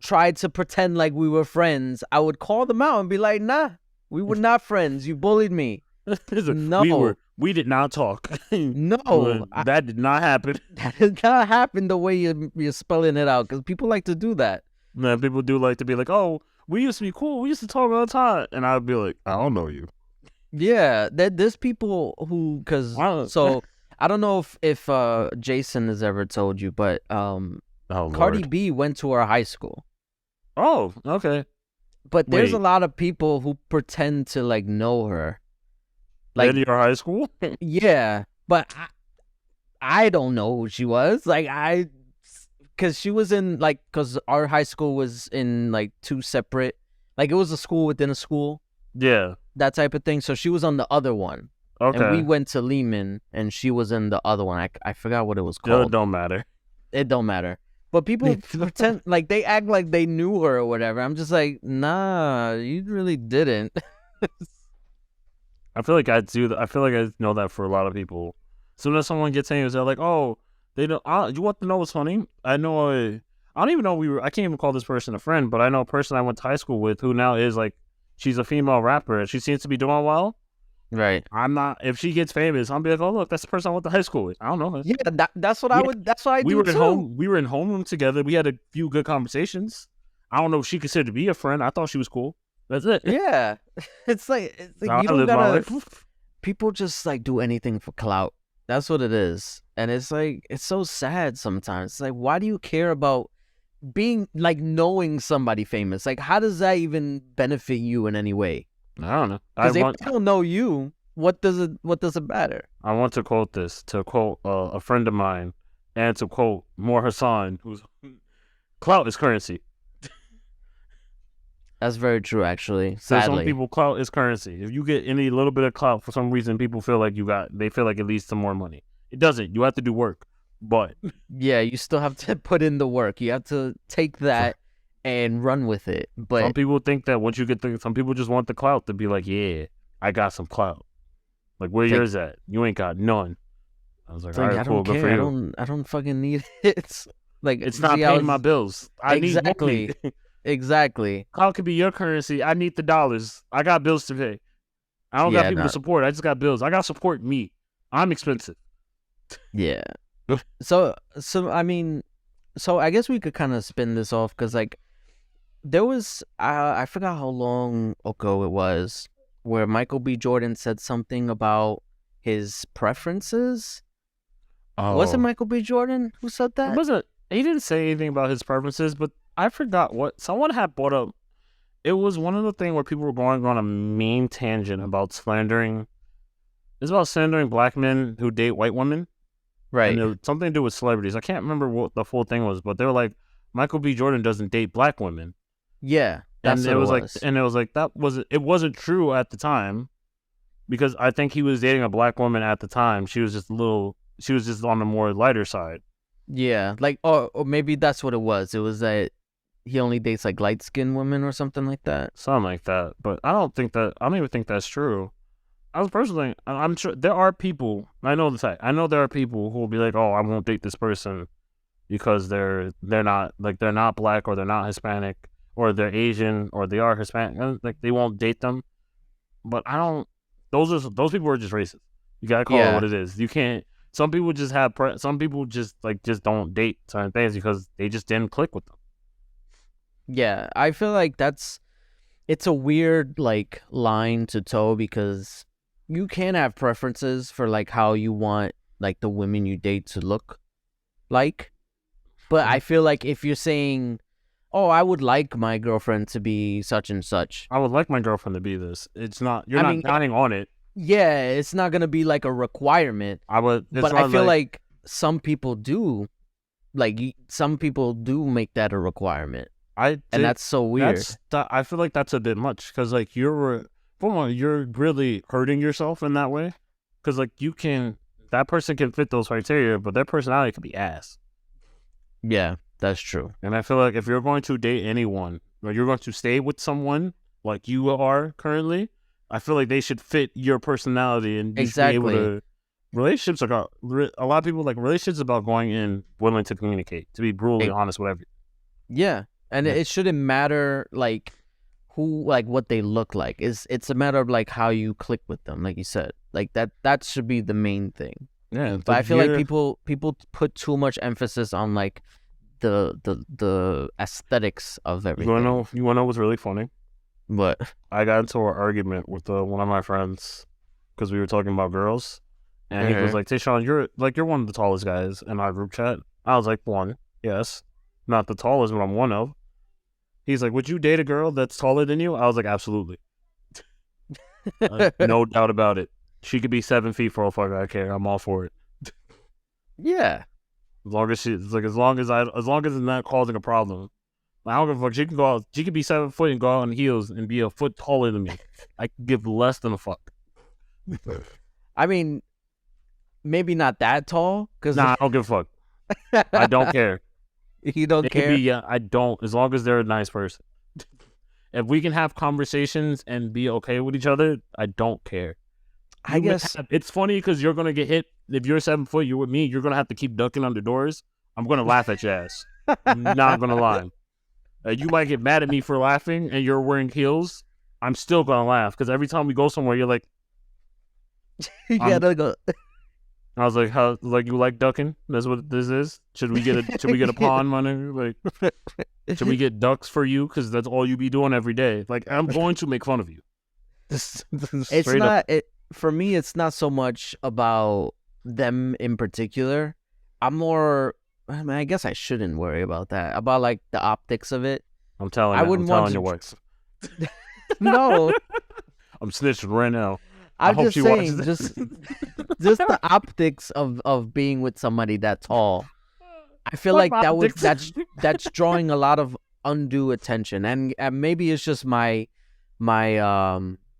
tried to pretend like we were friends, I would call them out and be like, nah, we were not friends. You bullied me. No. We did not talk. No. That did not happen. That did not happen the way you're spelling it out, because people like to do that. Man, people do like to be like, oh, we used to be cool. We used to talk all the time. And I'd be like, I don't know you. Yeah, there's people who, so I don't know if Jason has ever told you, but Cardi B went to our high school. Oh, okay. But there's a lot of people who pretend to like know her. Like in your high school? Yeah, but I don't know who she was. Like because she was in because our high school was in like two separate, like it was a school within a school. Yeah. That type of thing. So she was on the other one. Okay. And we went to Lehman and she was in the other one. I forgot what it was called. It don't matter. It don't matter. But people pretend like they act like they knew her or whatever. I'm just like, nah, you really didn't. I feel like I do that. I feel like I know that for a lot of people. As soon as someone gets famous, they're like, "Oh, they know." You want to know what's funny? I know. I don't even know I can't even call this person a friend, but I know a person I went to high school with who now is like, she's a female rapper and she seems to be doing well. Right. I'm not. If she gets famous, I'll be like, "Oh, look, that's the person I went to high school with." I don't know. Yeah, that's what I would. That's what I do too. We were in homeroom together. We had a few good conversations. I don't know if she considered to be a friend. I thought she was cool. That's it. Yeah, it's like you don't gotta. People just like do anything for clout. That's what it is, and it's like it's so sad sometimes. It's like, why do you care about being like knowing somebody famous? Like, how does that even benefit you in any way? I don't know. Because if they don't know you, what does it matter? I want to quote a friend of mine, and to quote Moore Hassan, who's clout is currency. That's very true, actually. Sadly. So some people, clout is currency. If you get any little bit of clout, for some reason, people feel like they feel like it leads to more money. It doesn't. You have to do work, but yeah, you still have to put in the work. You have to take that and run with it. But some people think that once you get some people just want the clout to be like, yeah, I got some clout. Like, where yours at? You ain't got none. I was like, all right, cool, good for you. I don't fucking need it. It's not paying my bills. I need money. Exactly. Clout could be your currency. I need the dollars. I got bills to pay. I don't got people to support. I just got bills. I got to support me. I'm expensive. Yeah. So I mean, I guess we could kind of spin this off because like there was I forgot how long ago it was where Michael B. Jordan said something about his preferences. Oh. Was it Michael B. Jordan who said that? It wasn't. He didn't say anything about his preferences, but I forgot what someone had brought up. It was one of the things where people were going on a mean tangent about slandering. It's about slandering black men who date white women. Right. And it was something to do with celebrities. I can't remember what the full thing was, but they were like, Michael B. Jordan doesn't date black women. Yeah. That's and it was like it wasn't true at the time, because I think he was dating a black woman at the time. She was just on the more lighter side. Yeah, like or maybe that's what it was. It was that he only dates like light skinned women or something like that. Something like that. But I don't even think that's true. I'm sure there are people. I know there are people who will be like, oh, I won't date this person because they're not black, or they're not Hispanic, or they're Asian, or they are Hispanic. Like, they won't date them. But I don't. Those people are just racist. You gotta call it what it is. You can't Some people just have. Some people just don't date certain things because they just didn't click with them. Yeah, I feel like it's a weird like line to toe because you can have preferences for like how you want like the women you date to look like, but I feel like if you're saying, oh, I would like my girlfriend to be such and such, I would like my girlfriend to be this. It's not. You're not counting on it. Yeah, it's not gonna be like a requirement. But I feel like some people do, some people do make that a requirement. And that's so weird. I feel like that's a bit much because like you're really hurting yourself in that way because like that person can fit those criteria, but their personality could be ass. Yeah, that's true. And I feel like if you're going to date anyone or you're going to stay with someone like you are currently, I feel like they should fit your personality and exactly. Be able to. Relationships are a lot of people like relationships about going in willing to communicate, to be brutally honest, whatever. Yeah. And it shouldn't matter like who, like what they look like. It's a matter of like how you click with them, like you said. Like that should be the main thing. Yeah, but I feel like people put too much emphasis on like the aesthetics of everything. You wanna know what's really funny? What? I got into an argument with one of my friends because we were talking about girls, and he was like, "Tayshawn, you're one of the tallest guys in our group chat." I was like, "One, yes, not the tallest, but I'm one of." He's like, "Would you date a girl that's taller than you?" I was like, "Absolutely." No doubt about it. She could be 7 feet for all fuck I care. I'm all for it. Yeah. As long as it's not causing a problem. I don't give a fuck. She can go out. She could be 7 foot and go out on heels and be a foot taller than me. I could give less than a fuck. I mean, maybe not that tall. I don't give a fuck. I don't care. You don't care? I don't. As long as they're a nice person. If we can have conversations and be okay with each other, I don't care. I guess it's funny because you're gonna get hit. If you're 7 foot, you're with me. You're gonna have to keep ducking under doors. I'm gonna laugh at your ass. I'm not gonna lie. You might get mad at me for laughing, and you're wearing heels. I'm still gonna laugh because every time we go somewhere, you're like, "You gotta go." I was like, "How? Like you like ducking? That's what this is. Should we get a pond, my nigga? Like, should we get ducks for you? Because that's all you be doing every day. Like, I'm going to make fun of you." It's not. For me, it's not so much about them in particular. I'm more. I mean, I guess I shouldn't worry about that. About like the optics of it. I'm telling your wife. No. I'm snitching right now. I'm just saying, just the optics of being with somebody that tall. I feel like that's drawing a lot of undue attention, and maybe it's just my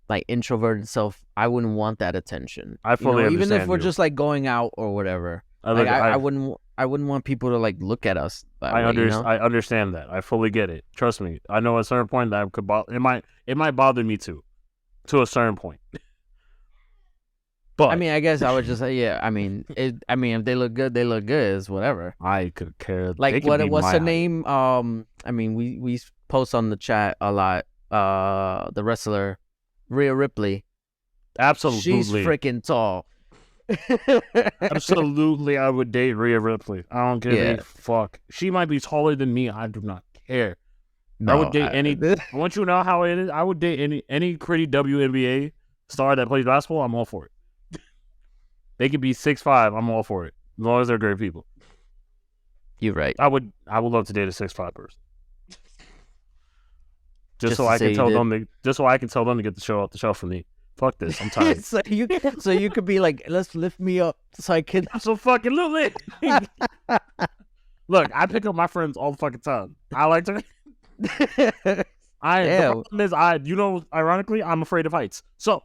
like introverted self. I wouldn't want that attention. I fully understand. Even if we're just like going out or whatever. I wouldn't want people to like look at us. I understand that. I fully get it. Trust me. I know at a certain point that could it might bother me too, to a certain point. But I mean, I guess I would just say, yeah. I mean, if they look good, they look good. It's whatever. I could care. Like what's the name? I mean, we post on the chat a lot. The wrestler Rhea Ripley. Absolutely, she's freaking tall. Absolutely, I would date Rhea Ripley. I don't give a fuck. She might be taller than me. I do not care. No, I would date any. I want you to know how it is. I would date any pretty WNBA star that plays basketball. I'm all for it. They could be 6'5". I'm all for it as long as they're great people. You're right. I would love to date a 6'5" person. Just so I can tell them to get the show off the shelf for me. Fuck this. I'm tired. so you could be like, let's lift me up so I can. So fucking lit. Look, I pick up my friends all the fucking time. I like to. The problem is, ironically, I'm afraid of heights. So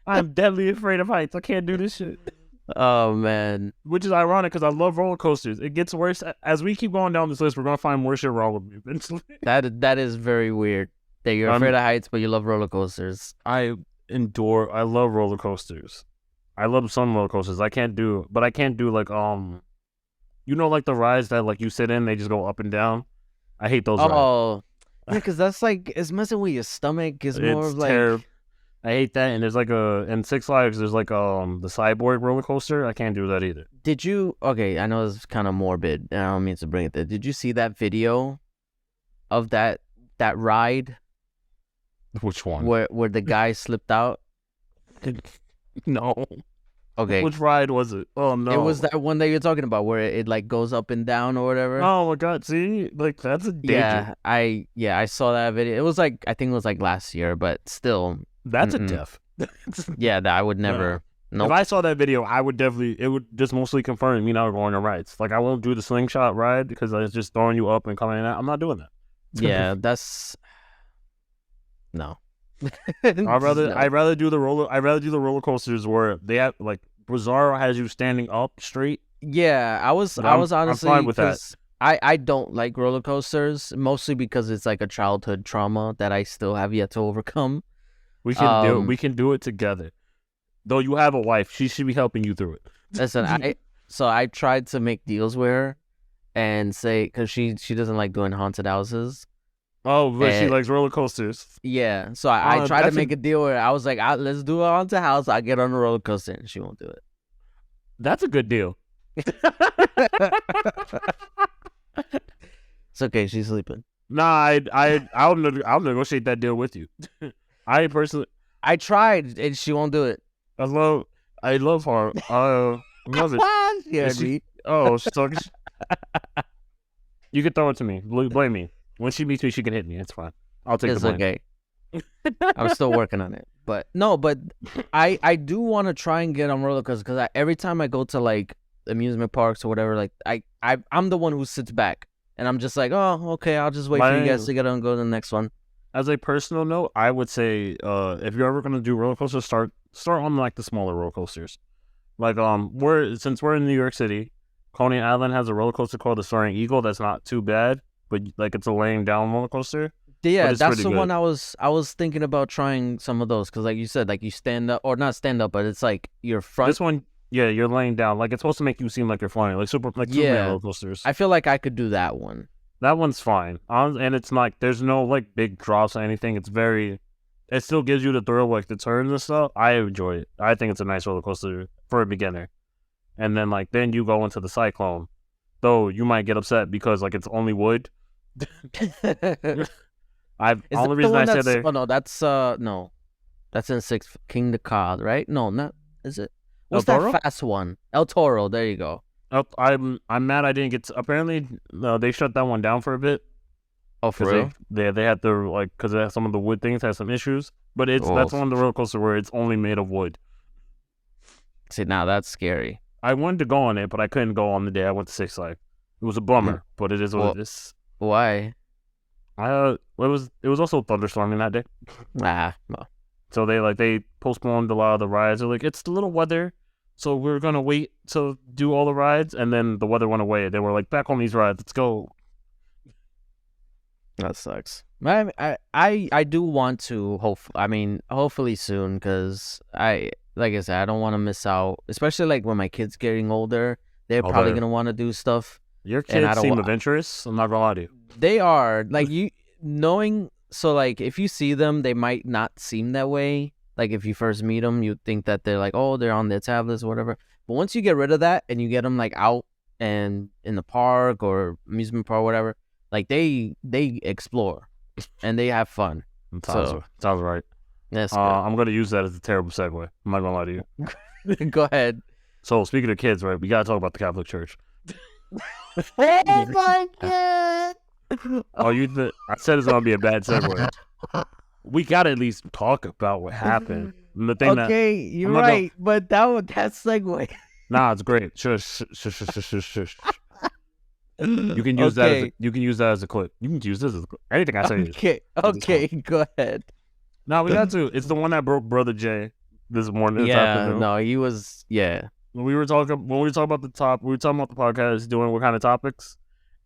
I'm deadly afraid of heights. I can't do this shit. Oh man, which is ironic because I love roller coasters. It gets worse as we keep going down this list. We're gonna find more shit wrong with me eventually. That is very weird. That you're afraid of heights, but you love roller coasters. I love roller coasters. I love some roller coasters. I can't do like like the rides that like you sit in, they just go up and down. I hate those rides. Oh, yeah, because that's like it's messing with your stomach. It's more of like I hate that. And there's like in Six Flags, there's like the Cyborg roller coaster. I can't do that either. Did you? Okay, I know it's kind of morbid, and I don't mean to bring it there. Did you see that video of that ride? Which one? Where the guy slipped out? No. Okay. Which ride was it? Oh no. It was that one that you're talking about where it like goes up and down or whatever. Oh my god, see? Like that's a danger. I saw that video. It was like I think it was like last year, but still. That's a death. Yeah, that I would never. Nope. If I saw that video, I would definitely. It would just mostly confirm me not going on rides. Like I won't do the slingshot ride because it's just throwing you up and coming out. I'm not doing that. Yeah, that's no. I'd rather do the roller coasters where they have like Bizarro has you standing up straight. Yeah, I was honestly, I'm fine with that. I don't like roller coasters mostly because it's like a childhood trauma that I still have yet to overcome. We can do it. We can do it together. Though you have a wife, she should be helping you through it. Listen, I tried to make deals with her and say because she doesn't like doing haunted houses. Oh, but she likes roller coasters. Yeah, so I tried to make a deal with her. I was like, let's do a haunted house. I'll get on the roller coaster, and she won't do it. That's a good deal. It's okay. She's sleeping. Nah, I'll negotiate that deal with you. I tried, and she won't do it. I love her. I love it. Yeah, you can throw it to me. Blame me. When she meets me, she can hit me. It's fine. I'll take the blame. Okay. I'm still working on it, but I do want to try and get on roller coasters because every time I go to like amusement parks or whatever, like I'm the one who sits back and I'm just like, oh, okay, I'll just wait for you guys to get on and go to the next one. As a personal note, I would say if you're ever gonna do roller coasters, start on like the smaller roller coasters. Like since we're in New York City, Coney Island has a roller coaster called the Soaring Eagle. That's not too bad, but like it's a laying down roller coaster. Yeah, that's the one I was thinking about trying some of those because, like you said, like you stand up or not stand up, but it's like your front. This one, yeah, you're laying down. Like it's supposed to make you seem like you're flying, like Superman roller coasters. I feel like I could do that one. That one's fine, and it's like there's no like big drops or anything. It still gives you the thrill, like the turns and stuff. I enjoy it. I think it's a nice roller coaster for a beginner. And then then you go into the Cyclone, though you might get upset because like it's only wood. Only reason I said there. Oh no, that's in Six King the Cod, right? No, not is it? What's that fast one? El Toro. There you go. I'm mad I didn't get. Apparently, they shut that one down for a bit. Oh, for real? They had to because some of the wood things had some issues. But that's one of the roller coasters where it's only made of wood. See, now that's scary. I wanted to go on it, but I couldn't go on the day I went to Six Flags. It was a bummer, but it is what it is. Why? It was also thunderstorming that day. No. So they postponed a lot of the rides. They're like, it's the little weather, so we're gonna wait to do all the rides, and then the weather went away. They were like, back on these rides, let's go. That sucks. I do want to hopefully soon because like I said, I don't want to miss out, especially like when my kids getting older. They're probably gonna want to do stuff. Your kids seem adventurous. I'm not gonna lie to you. They are like knowing. So like if you see them, they might not seem that way. Like if you first meet them, you think that they're like, oh, they're on their tablets or whatever. But once you get rid of that and you get them like out and in the park or amusement park or whatever, like they explore and they have fun. Sounds right. Yes. I'm gonna use that as a terrible segue. I'm not gonna lie to you. Go ahead. So speaking of kids, right? We gotta talk about the Catholic Church. Oh my god! I said it's gonna be a bad segue. We gotta at least talk about what happened. The thing you're right, but that's segue. Nah, it's great. Shush. You can use that as a clip. You can use this as a clip. Anything I say. Okay, go ahead. No, we got to. It's the one that broke Brother Jay this morning. He was. Yeah. When we were talking about the podcast, doing what kind of topics,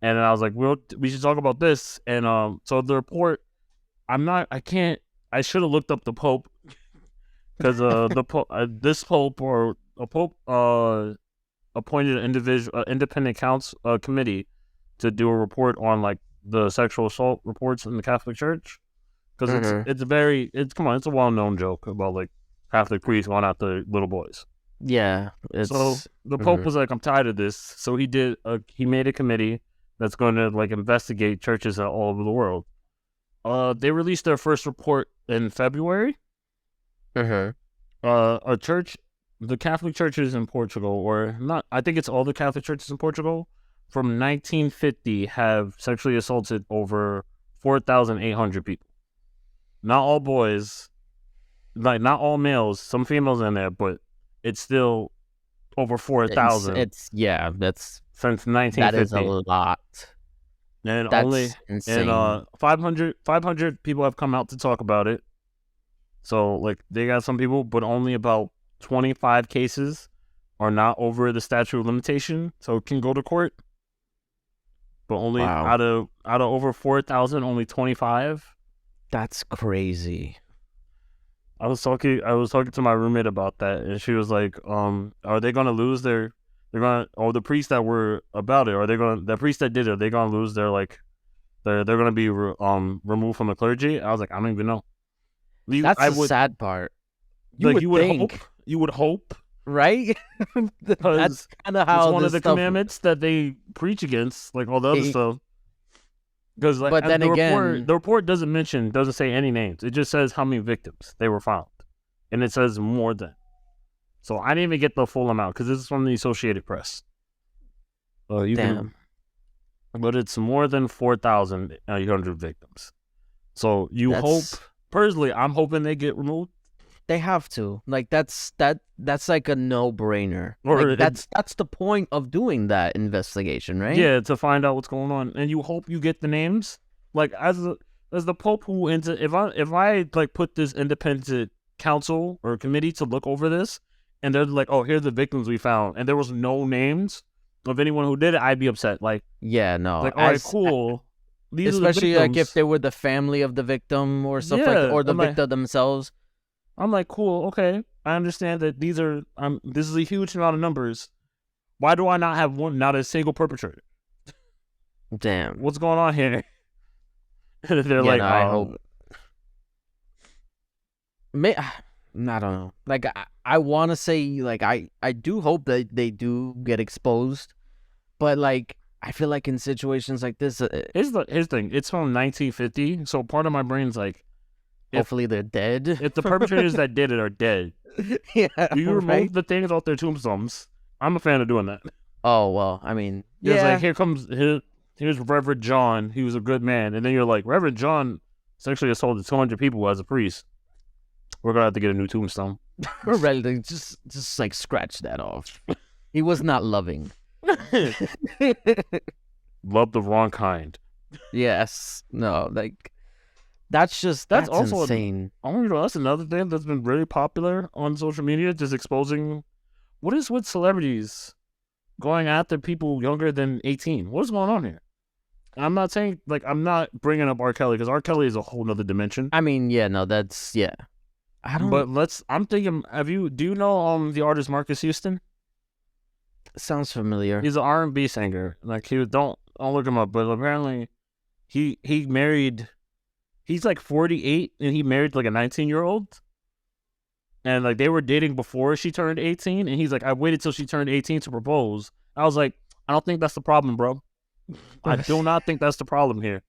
and then I was like, we should talk about this. And so the report, I should have looked up the Pope because this Pope or a Pope appointed an independent committee to do a report on like the sexual assault reports in the Catholic Church. because it's a well-known joke about like Catholic priests going after little boys. Yeah. So the Pope was like, I'm tired of this. So he made a committee that's going to like investigate churches all over the world. They released their first report in February. The Catholic churches in Portugal, or not, I think it's all the Catholic churches in Portugal, from 1950 have sexually assaulted over 4,800 people. Not all boys, like not all males, some females in there, but it's still over 4,000. That's since 1950. That is a lot. And that's insane. And 500 people have come out to talk about it. So like they got some people, but only about 25 cases are not over the statute of limitation, so it can go to court. But only out of over 4,000, only 25. That's crazy. I was talking to my roommate about that, and she was like, are they gonna lose the priests that were about it, the priests that did it, are they gonna lose their like they're gonna be removed from the clergy? I was like, I don't even know. That's the sad part. You would hope, right? That's kind of how it's one of the commandments that they preach against, like all the other stuff. Because like, but then again, the report doesn't say any names. It just says how many victims they were found, and it says more than. So I didn't even get the full amount because this is from the Associated Press. But it's more than 4,800 victims. So hope. Personally, I'm hoping they get removed. They have to. Like that's like a no-brainer. Like, that's the point of doing that investigation, right? Yeah, to find out what's going on, and you hope you get the names. Like as the Pope who if I like put this independent council or committee to look over this, and they're like, oh, here's the victims we found, and there was no names of anyone who did it, I'd be upset. Like, yeah, no, like all right, cool. These especially like if they were the family of the victim or stuff like that, or the victim themselves. I'm like, cool, okay. I understand that this is a huge amount of numbers. Why do I not have not a single perpetrator? Damn. What's going on here? They're like, no, I hope. I don't know. Like, I want to say, like, I do hope that they do get exposed. But, like, I feel like in situations like this... Here's the thing. It's from 1950, so part of my brain's like... Hopefully they're dead. If the perpetrators that did it are dead, yeah, do you remove the things off their tombstones? I'm a fan of doing that. Oh, well, I mean... Yeah. It's like, here's Reverend John. He was a good man. And then you're like, Reverend John sexually assaulted 200 people as a priest. We're going to have to get a new tombstone. We're ready to just like scratch that off. He was not loving. Love the wrong kind. Yes. No, like... That's also insane. That's another thing that's been really popular on social media, just exposing what is with celebrities going after people younger than 18. What is going on here? I'm not saying, like, I'm not bringing up R. Kelly because R. Kelly is a whole nother dimension. I mean, yeah, no, that's, yeah. I'm thinking, do you know the artist Marcus Houston? Sounds familiar. He's an R&B singer. Like, don't look him up, but apparently he married... He's like 48 and he married like a 19-year-old. And like they were dating before she turned 18. And he's like, I waited till she turned 18 to propose. I was like, I don't think that's the problem, bro. I do not think that's the problem here.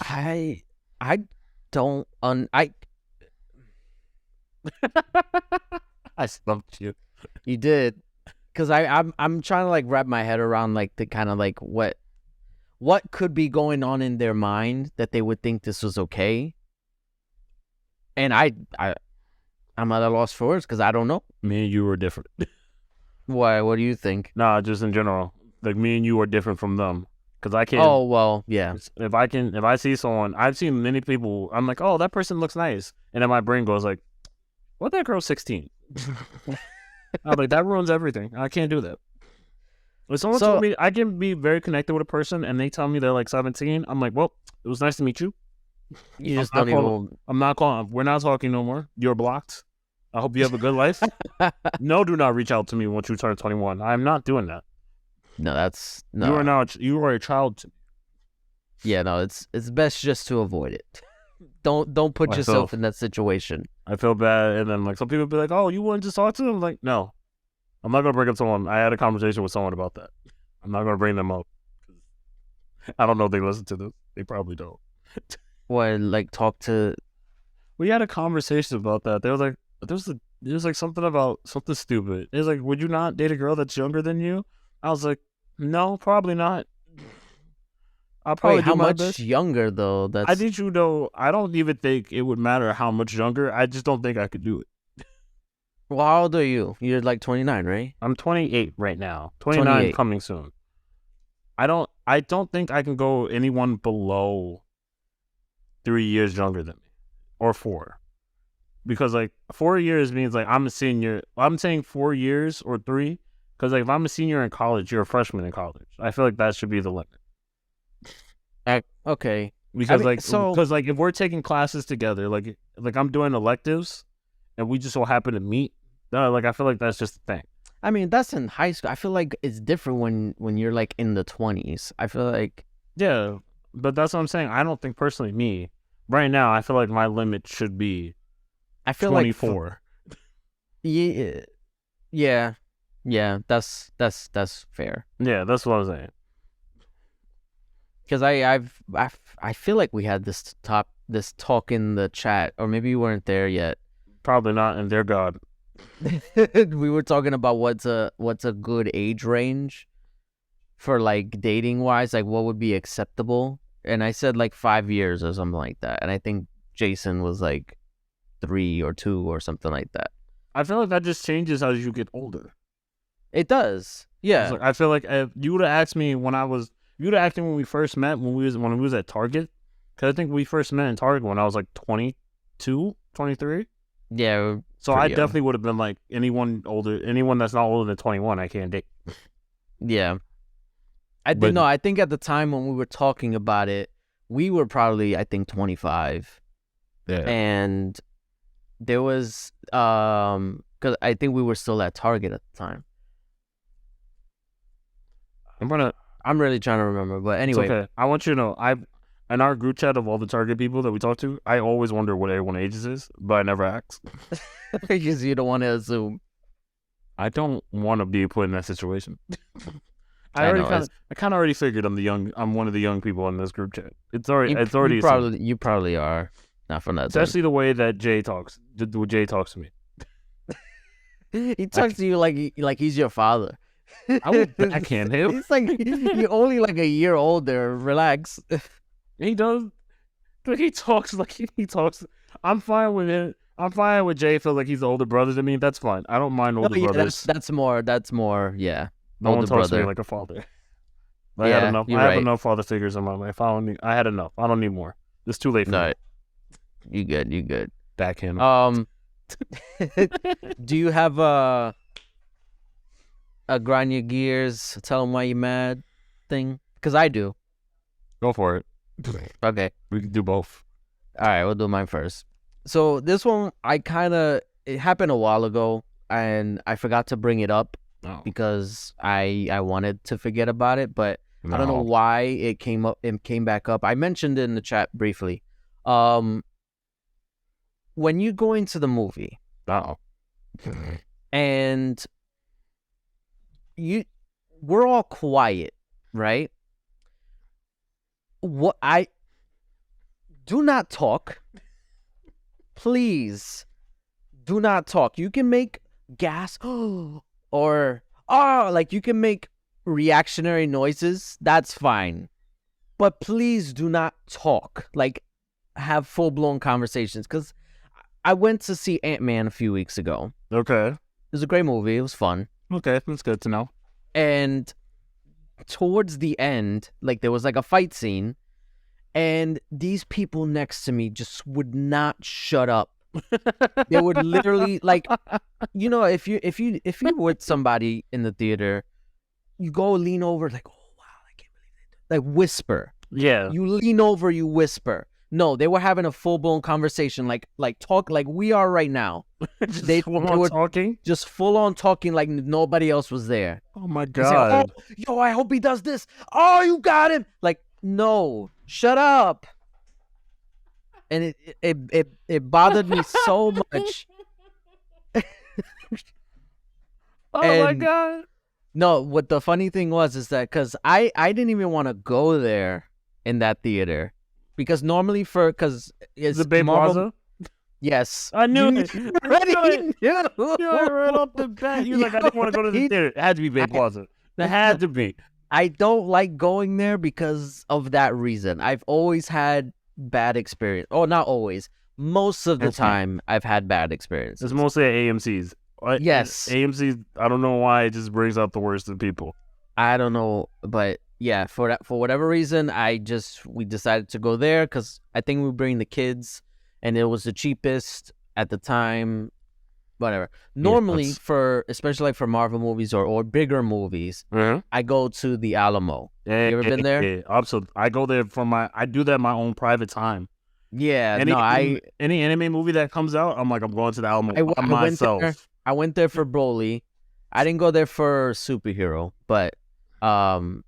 I stumped you. You did. Because I'm trying to like wrap my head around like the kind of like what could be going on in their mind that they would think this was okay? And I'm at a loss for words because I don't know. Me and you are different. Why? What do you think? Nah, just in general. Like me and you are different from them. Because I can't. Oh, well, yeah. If I see someone, I've seen many people, I'm like, oh, that person looks nice. And then my brain goes like, what, that girl's 16? I'm like, that ruins everything. I can't do that. If someone told me I can be very connected with a person and they tell me they're like 17, I'm like, well, it was nice to meet you. You just don't even... I'm not calling. We're not talking no more. You're blocked. I hope you have a good life. No, do not reach out to me once you turn 21. I'm not doing that. No, that's... No. You are a child to me. Yeah, no, it's best just to avoid it. Don't put yourself in that situation. I feel bad, and then like some people be like, "Oh, you wouldn't just talk to them?" Like, no, I'm not gonna bring up someone. I had a conversation with someone about that. I'm not gonna bring them up. I don't know if they listen to this. They probably don't. What, like, talk to? We had a conversation about that. They were like, there's like something about something stupid. It was like, would you not date a girl that's younger than you? I was like, no, probably not. I'll probably how much best. Younger though? That's... I think I don't even think it would matter how much younger. I just don't think I could do it. Well, how old are you? You're like 29, right? I'm 28 right now. 29 coming soon. I don't think I can go anyone below 3 years younger than me, or 4, because like 4 years means like I'm a senior. I'm saying 4 years or 3, because like if I'm a senior in college, you're a freshman in college. I feel like that should be the limit. Okay. Because like if we're taking classes together, like I'm doing electives, and we just so happen to meet, like I feel like that's just the thing. I mean, that's in high school. I feel like it's different when you're like in the 20s. I feel like yeah, but that's what I'm saying. I don't think personally me right now. I feel like my limit should be. I feel 24. Like yeah. That's fair. Yeah, that's what I'm saying. Because I feel like we had this talk in the chat, or maybe you weren't there yet. Probably not, and dear God. We were talking about what's a good age range for like dating wise, like what would be acceptable, and I said like 5 years or something like that, and I think Jason was like 3 or 2 or something like that. I feel like that just changes as you get older. It does, yeah. I feel like if you would have asked me when we first met, when we was at Target, because I think we first met in Target when I was like 22, 23. Yeah. So I definitely would have been like, anyone that's not older than 21, I can't date. Yeah. I think at the time when we were talking about it, we were probably, I think, 25. Yeah. And there was, because I think we were still at Target at the time. I'm really trying to remember, but anyway. It's okay. I want you to know, in our group chat of all the Target people that we talk to, I always wonder what everyone's ages is, but I never ask. Because you don't want to assume. I don't want to be put in that situation. I kind of already figured I'm one of the young people in this group chat. You probably are. Not from that. Especially the way that Jay talks. The way Jay talks to me. He talks to you like he's your father. I can't help. It's like you're only like a year older. Relax. He does. He talks like he talks. I'm fine with it. I'm fine with Jay. Feels like he's the older brother than me. That's fine. I don't mind older brothers. That's more. Yeah. No one talks to me like a father. I had enough. I have enough father figures in my life. I had enough. I don't need more. It's too late for me. You good. Backhand. Do you have a grind your gears, tell them why you're mad thing? Because I do. Go for it. Okay. We can do both. All right, we'll do mine first. So this one, it happened a while ago, and I forgot to bring it up because I wanted to forget about it, but I don't know why it came back up. I mentioned it in the chat briefly. When you go into the movie, and we're all quiet, right? Do not talk. Please do not talk. You can make gas or like you can make reactionary noises. That's fine. But please do not talk. Like, have full-blown conversations. Because I went to see Ant-Man a few weeks ago. Okay. It was a great movie. It was fun. Okay, that's good to know. And towards the end, like, there was like a fight scene, and these people next to me just would not shut up. They would literally, like, you know, if you with somebody in the theater, you go lean over, like, oh wow, I can't believe they did. Like, whisper. Yeah. You lean over, you whisper. No, they were having a full-blown conversation, like talk like we are right now. They were talking? Just full-on talking like nobody else was there. Oh, my God. Say, yo, I hope he does this. Oh, you got him. Like, no, shut up. and it bothered me so much. Oh my god! No, what the funny thing was is that because I didn't even want to go there in that theater because normally because it's the Bay Plaza. Yes, I knew it. Already knew. Right off the bat, you like I didn't want to go to the theater. It had to be Bay Plaza. It had to be. I don't like going there because of that reason. I've always had bad experience. Oh, not always. Most of the time, I've had bad experiences. It's mostly at AMC's. Yes. AMC, I don't know why it just brings out the worst in people. I don't know, but yeah, for whatever reason, we decided to go there because I think we bring the kids, and it was the cheapest at the time. Whatever. Normally, especially like for Marvel movies or bigger movies, I go to the Alamo. You ever been there? Yeah, absolutely. I go there I do that my own private time. Yeah, any anime movie that comes out, I'm like, I'm going to the Alamo by myself. I went there for Broly. I didn't go there for superhero, but the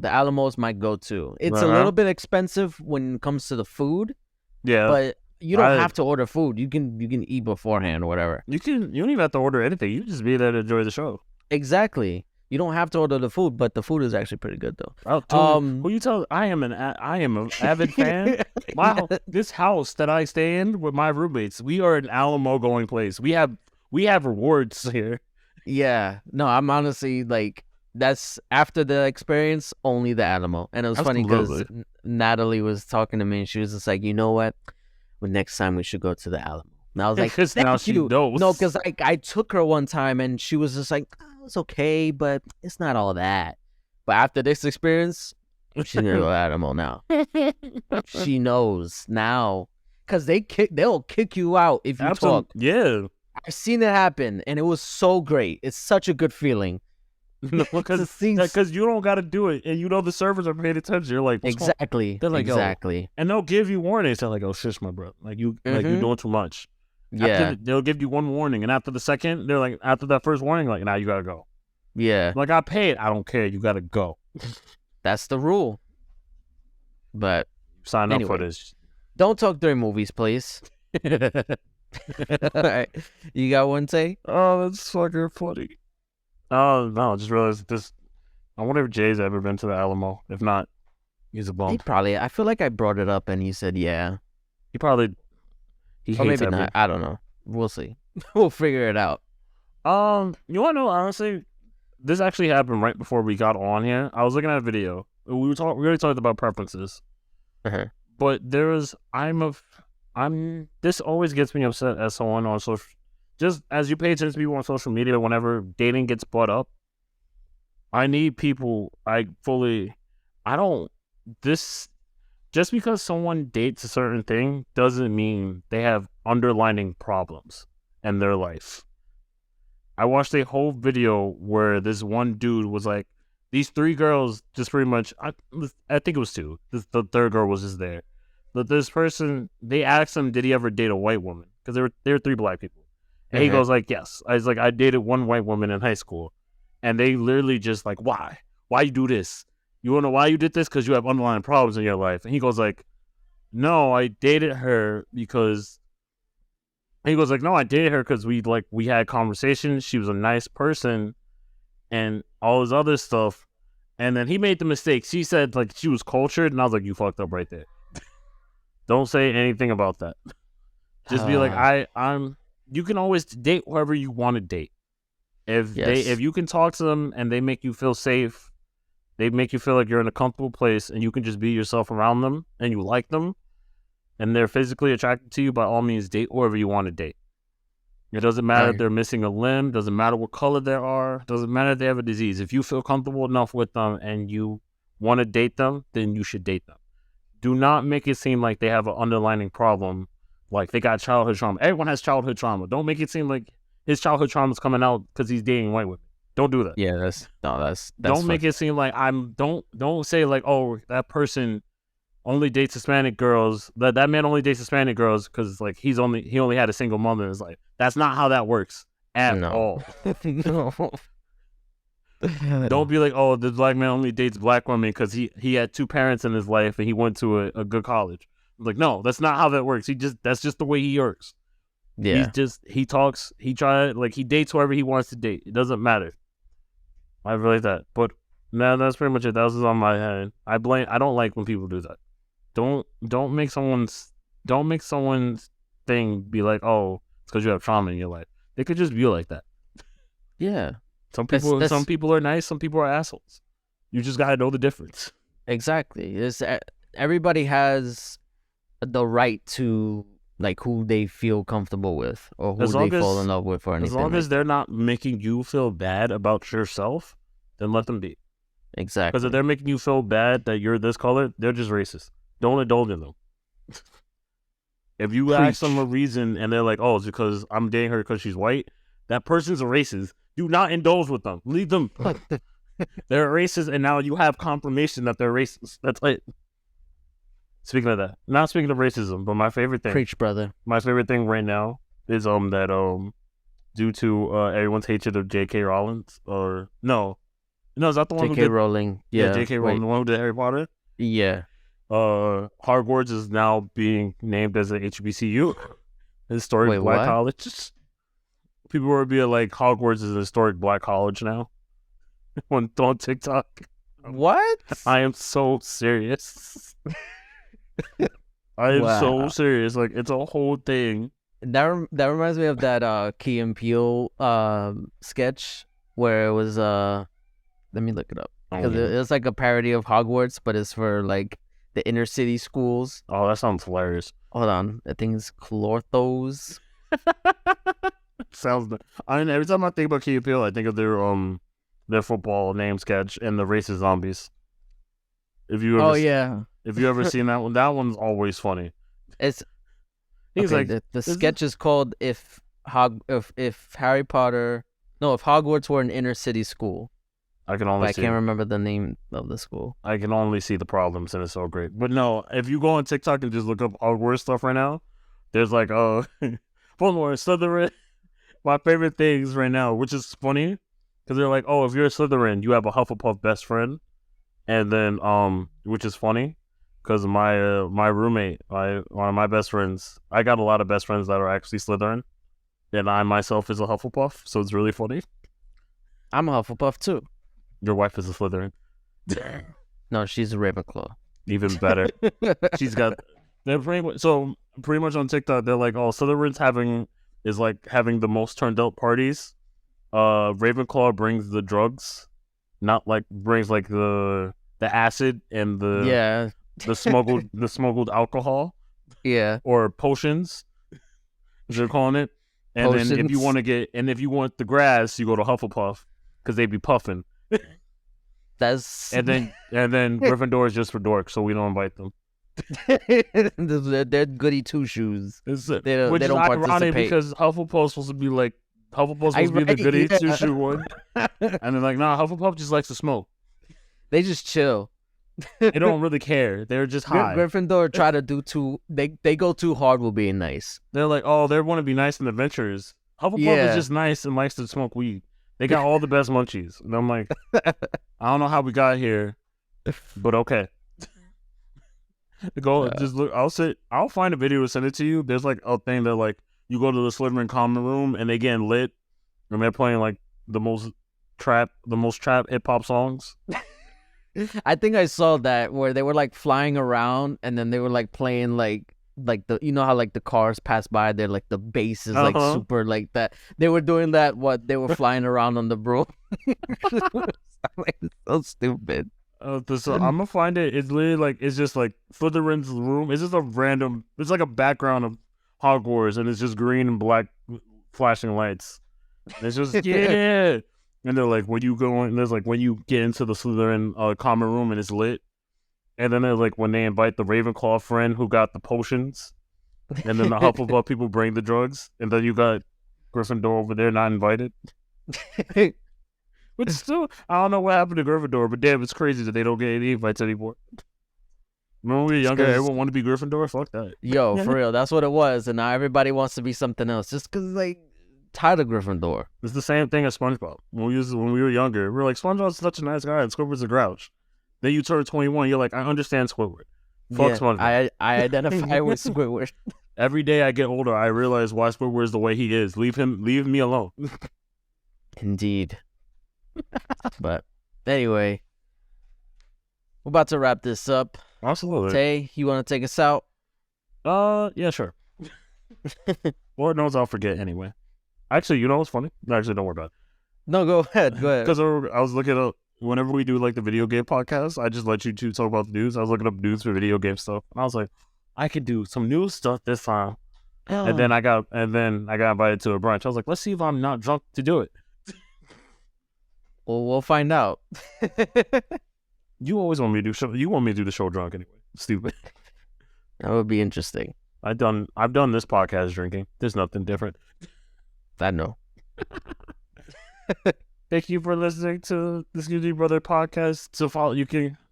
Alamo is my go-to. It's a little bit expensive when it comes to the food. Yeah, but you don't have to order food. You can eat beforehand or whatever. You don't even have to order anything. You just be there to enjoy the show. Exactly. You don't have to order the food, but the food is actually pretty good though. Who you tell? I am an avid fan. This house that I stay in with my roommates, we are an Alamo going place. We have rewards here. Yeah. No, I'm honestly like that's after the experience only the Alamo, and it was funny because Natalie was talking to me and she was just like, you know what? Well, next time we should go to the Alamo. And I was like, because now she knows. No, because I took her one time and she was just like, oh, it's okay, but it's not all that. But after this experience, she's gonna go to Alamo now. She knows now because they'll kick you out if you talk. Yeah, I've seen it happen, and it was so great. It's such a good feeling. Because you don't got to do it, and you know the servers are paying attention. You're like, exactly. They're like, exactly, and they'll give you warnings. They're like, oh, shush, my brother, like you're doing too much. Yeah, they'll give you one warning, and after the second, they're like, after that first warning, like, now you gotta go. Yeah, like I paid, I don't care. You gotta go. That's the rule. But sign up for this. Don't talk during movies, please. All right, you got one, Tay? Oh, that's fucking funny. Oh, no, I just realized this. I wonder if Jay's ever been to the Alamo. If not, he's a bum. He probably. I feel like I brought it up and he said, yeah. He probably. He or hates maybe not. I don't know. We'll see. We'll figure it out. You want to know, honestly, this actually happened right before we got on here. I was looking at a video. We already talked about preferences. But this always gets me upset as someone on social. Just as you pay attention to people on social media, whenever dating gets brought up, I need people. Just because someone dates a certain thing doesn't mean they have underlying problems in their life. I watched a whole video where this one dude was like, these three girls just pretty much, I think it was two. The third girl was just there. But this person, they asked him, did he ever date a white woman? Because there were three black people. And he goes like, yes. I was like, I dated one white woman in high school. And they literally just like, why? Why you do this? You want to know why you did this? Because you have underlying problems in your life. And he goes like, no, I dated her because... And he goes like, no, I dated her because we had conversations. She was a nice person and all this other stuff. And then he made the mistake. She said like she was cultured. And I was like, you fucked up right there. Don't say anything about that. Just be like, I'm... You can always date whoever you want to date. If you can talk to them and they make you feel safe, they make you feel like you're in a comfortable place and you can just be yourself around them and you like them and they're physically attracted to you, by all means, date whoever you want to date. It doesn't matter if they're missing a limb, doesn't matter what color they are, doesn't matter if they have a disease. If you feel comfortable enough with them and you want to date them, then you should date them. Do not make it seem like they have an underlying problem. Like they got childhood trauma. Everyone has childhood trauma. Don't make it seem like his childhood trauma is coming out because he's dating white women. Don't do that. Yeah, that's don't make it seem like don't say like, oh, that person only dates Hispanic girls. That man only dates Hispanic girls because like he only had a single mother in his life. That's not how that works at all. No. Don't be like, oh, the black man only dates black women because he had two parents in his life and he went to a good college. Like, no, that's not how that works. That's just the way he works. Yeah. He talks, he dates whoever he wants to date. It doesn't matter. I really like that. But no, that's pretty much it. That was on my head. I don't like when people do that. Don't make someone's thing be like, oh, it's because you have trauma in your life. They could just be like that. Yeah. Some people are nice, some people are assholes. You just gotta know the difference. Exactly. Everybody has the right to like who they feel comfortable with or who they fall in love with or anything. As long as they're not making you feel bad about yourself, then let them be. Exactly. Because if they're making you feel bad that you're this color, they're just racist. Don't indulge in them. If you ask them a reason and they're like, oh, it's because I'm dating her because she's white, that person's a racist. Do not indulge with them. Leave them. They're racist, and now you have confirmation that they're racist. That's it. Speaking of that, not speaking of racism, but my favorite thing. Preach, brother. My favorite thing right now is that due to everyone's hatred of J.K. Rowling, or no, is that the one J.K. Rowling? Yeah, J.K. Rowling, the one who did Harry Potter. Yeah. Hogwarts is now being named as an HBCU, historic black college. People are being like, Hogwarts is a historic black college now. on TikTok. What? I am so serious. I am so serious. Like, it's a whole thing. That reminds me of that Key and Peele sketch where it was let me look it up because it's like a parody of Hogwarts, but it's for like the inner city schools. Oh, that sounds hilarious. Hold on, I think it's Clorthos. Sounds. I mean, every time I think about Key and Peele, I think of their football name sketch and the racist zombies. If you ever seen that one, that one's always funny. He's like the sketch is called if Hogwarts were an inner city school. I can't remember the name of the school. I can only see the problems, and it's so great. But no, if you go on TikTok and just look up Hogwarts stuff right now, there's like Voldemort, Slytherin. My favorite things right now, which is funny, because they're like, oh, if you're a Slytherin, you have a Hufflepuff best friend, and then which is funny, because my roommate, one of my best friends, I got a lot of best friends that are actually Slytherin, and I myself is a Hufflepuff, so it's really funny. I'm a Hufflepuff too. Your wife is a Slytherin. No, she's a Ravenclaw. Even better. She's got. They're pretty much on TikTok. They're like, oh, Slytherin's having the most turned out parties. Ravenclaw brings the drugs, not like brings like the acid and the smuggled alcohol. Yeah. Or potions, as they're calling it. And potions. Then if you want the grass, you go to Hufflepuff because they be puffing. And then Gryffindor is just for dorks, so we don't invite them. They're goody two shoes. Which is ironic because Hufflepuff's supposed to be the goody two shoe one, and they're like, nah, Hufflepuff just likes to smoke. They just chill. They don't really care. They're just high. Gryffindor try to do they go too hard with being nice. They're like, oh, they want to be nice and adventurous. Hufflepuff is just nice and likes to smoke weed. They got all the best munchies. And I'm like, I don't know how we got here, but okay. Just look. I'll find a video and send it to you. There's like a thing that like you go to the Slytherin common room and they getting lit, and they're playing like the most trap hip hop songs. I think I saw that where they were like flying around and then they were like playing like the, you know how like the cars pass by, they're like the bass is like super like that. They were doing that. They were flying around on the broom. Like, so stupid. So I'm gonna find it. It's literally like it's just like Slytherin's room. It's just it's like a background of Hogwarts, and it's just green and black flashing lights. And it's just yeah. And they're like when you go in, there's like when you get into the Slytherin common room and it's lit. And then they're like when they invite the Ravenclaw friend who got the potions, and then the Hufflepuff people bring the drugs, and then you got Gryffindor over there not invited. But still, I don't know what happened to Gryffindor, but damn, it's crazy that they don't get any invites anymore. Remember when we were younger, everyone wanted to be Gryffindor? Fuck that. Yo, for real, that's what it was, and now everybody wants to be something else just because like tired of Gryffindor. It's the same thing as SpongeBob. When we were younger, we were like, SpongeBob's such a nice guy, and Squidward's a grouch. Then you turn 21, you're like, I understand Squidward. Fuck SpongeBob. I identify with Squidward. Every day I get older, I realize why Squidward is the way he is. Leave me alone. Indeed. But anyway, we're about to wrap this up. Absolutely. Tay, you want to take us out? Yeah, sure. Lord knows I'll forget anyway. Actually, you know what's funny? Actually, don't worry about it. No, go ahead. Because I was looking up, whenever we do like the video game podcast, I just let you two talk about the news. I was looking up news for video game stuff, and I was like, I could do some news stuff this time. Oh. And then I got invited to a brunch. I was like, let's see if I'm not drunk to do it. Well, we'll find out. You always want me to do show. You want me to do the show drunk anyway. Stupid. That would be interesting. I've done this podcast drinking. There's nothing different. I know. Thank you for listening to the Excuse Me Brother podcast.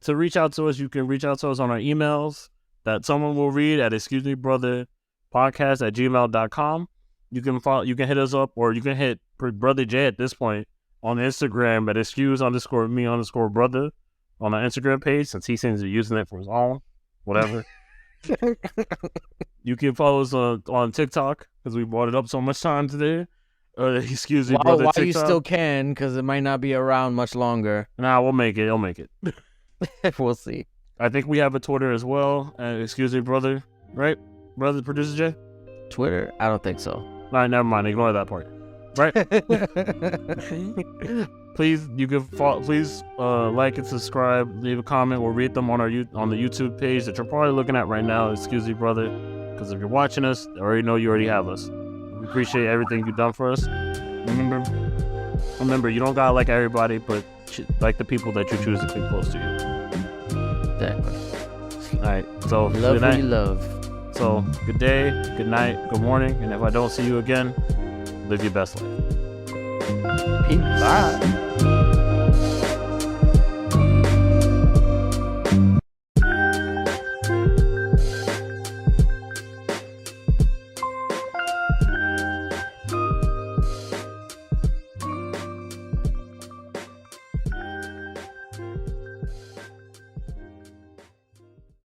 To reach out to us, you can reach out to us on our emails that someone will read at excusemebrotherpodcast@gmail.com. You can hit us up, or you can hit Brother J at this point on Instagram at excuse_me_brother on our Instagram page, since he seems to be using it for his own, whatever. You can follow us on TikTok, because we brought it up so much time today. Excuse me, brother. Why TikTok. you still can, because it might not be around much longer. Nah, we'll make it. I'll make it. We'll see. I think we have a Twitter as well. Excuse me, brother. Right? Brother Producer J? Twitter? I don't think so. All right, never mind. Ignore that part. Right? Please, you can like and subscribe, leave a comment, or read them on the YouTube page that you're probably looking at right now. Excuse me, brother. Because if you're watching us, I already know you already have us. We appreciate everything you've done for us. Remember, you don't gotta like everybody, but like the people that you choose to keep close to you. Exactly. All right. So love who you love. So good day, good night, good morning, and if I don't see you again, live your best life. Peace. Bye.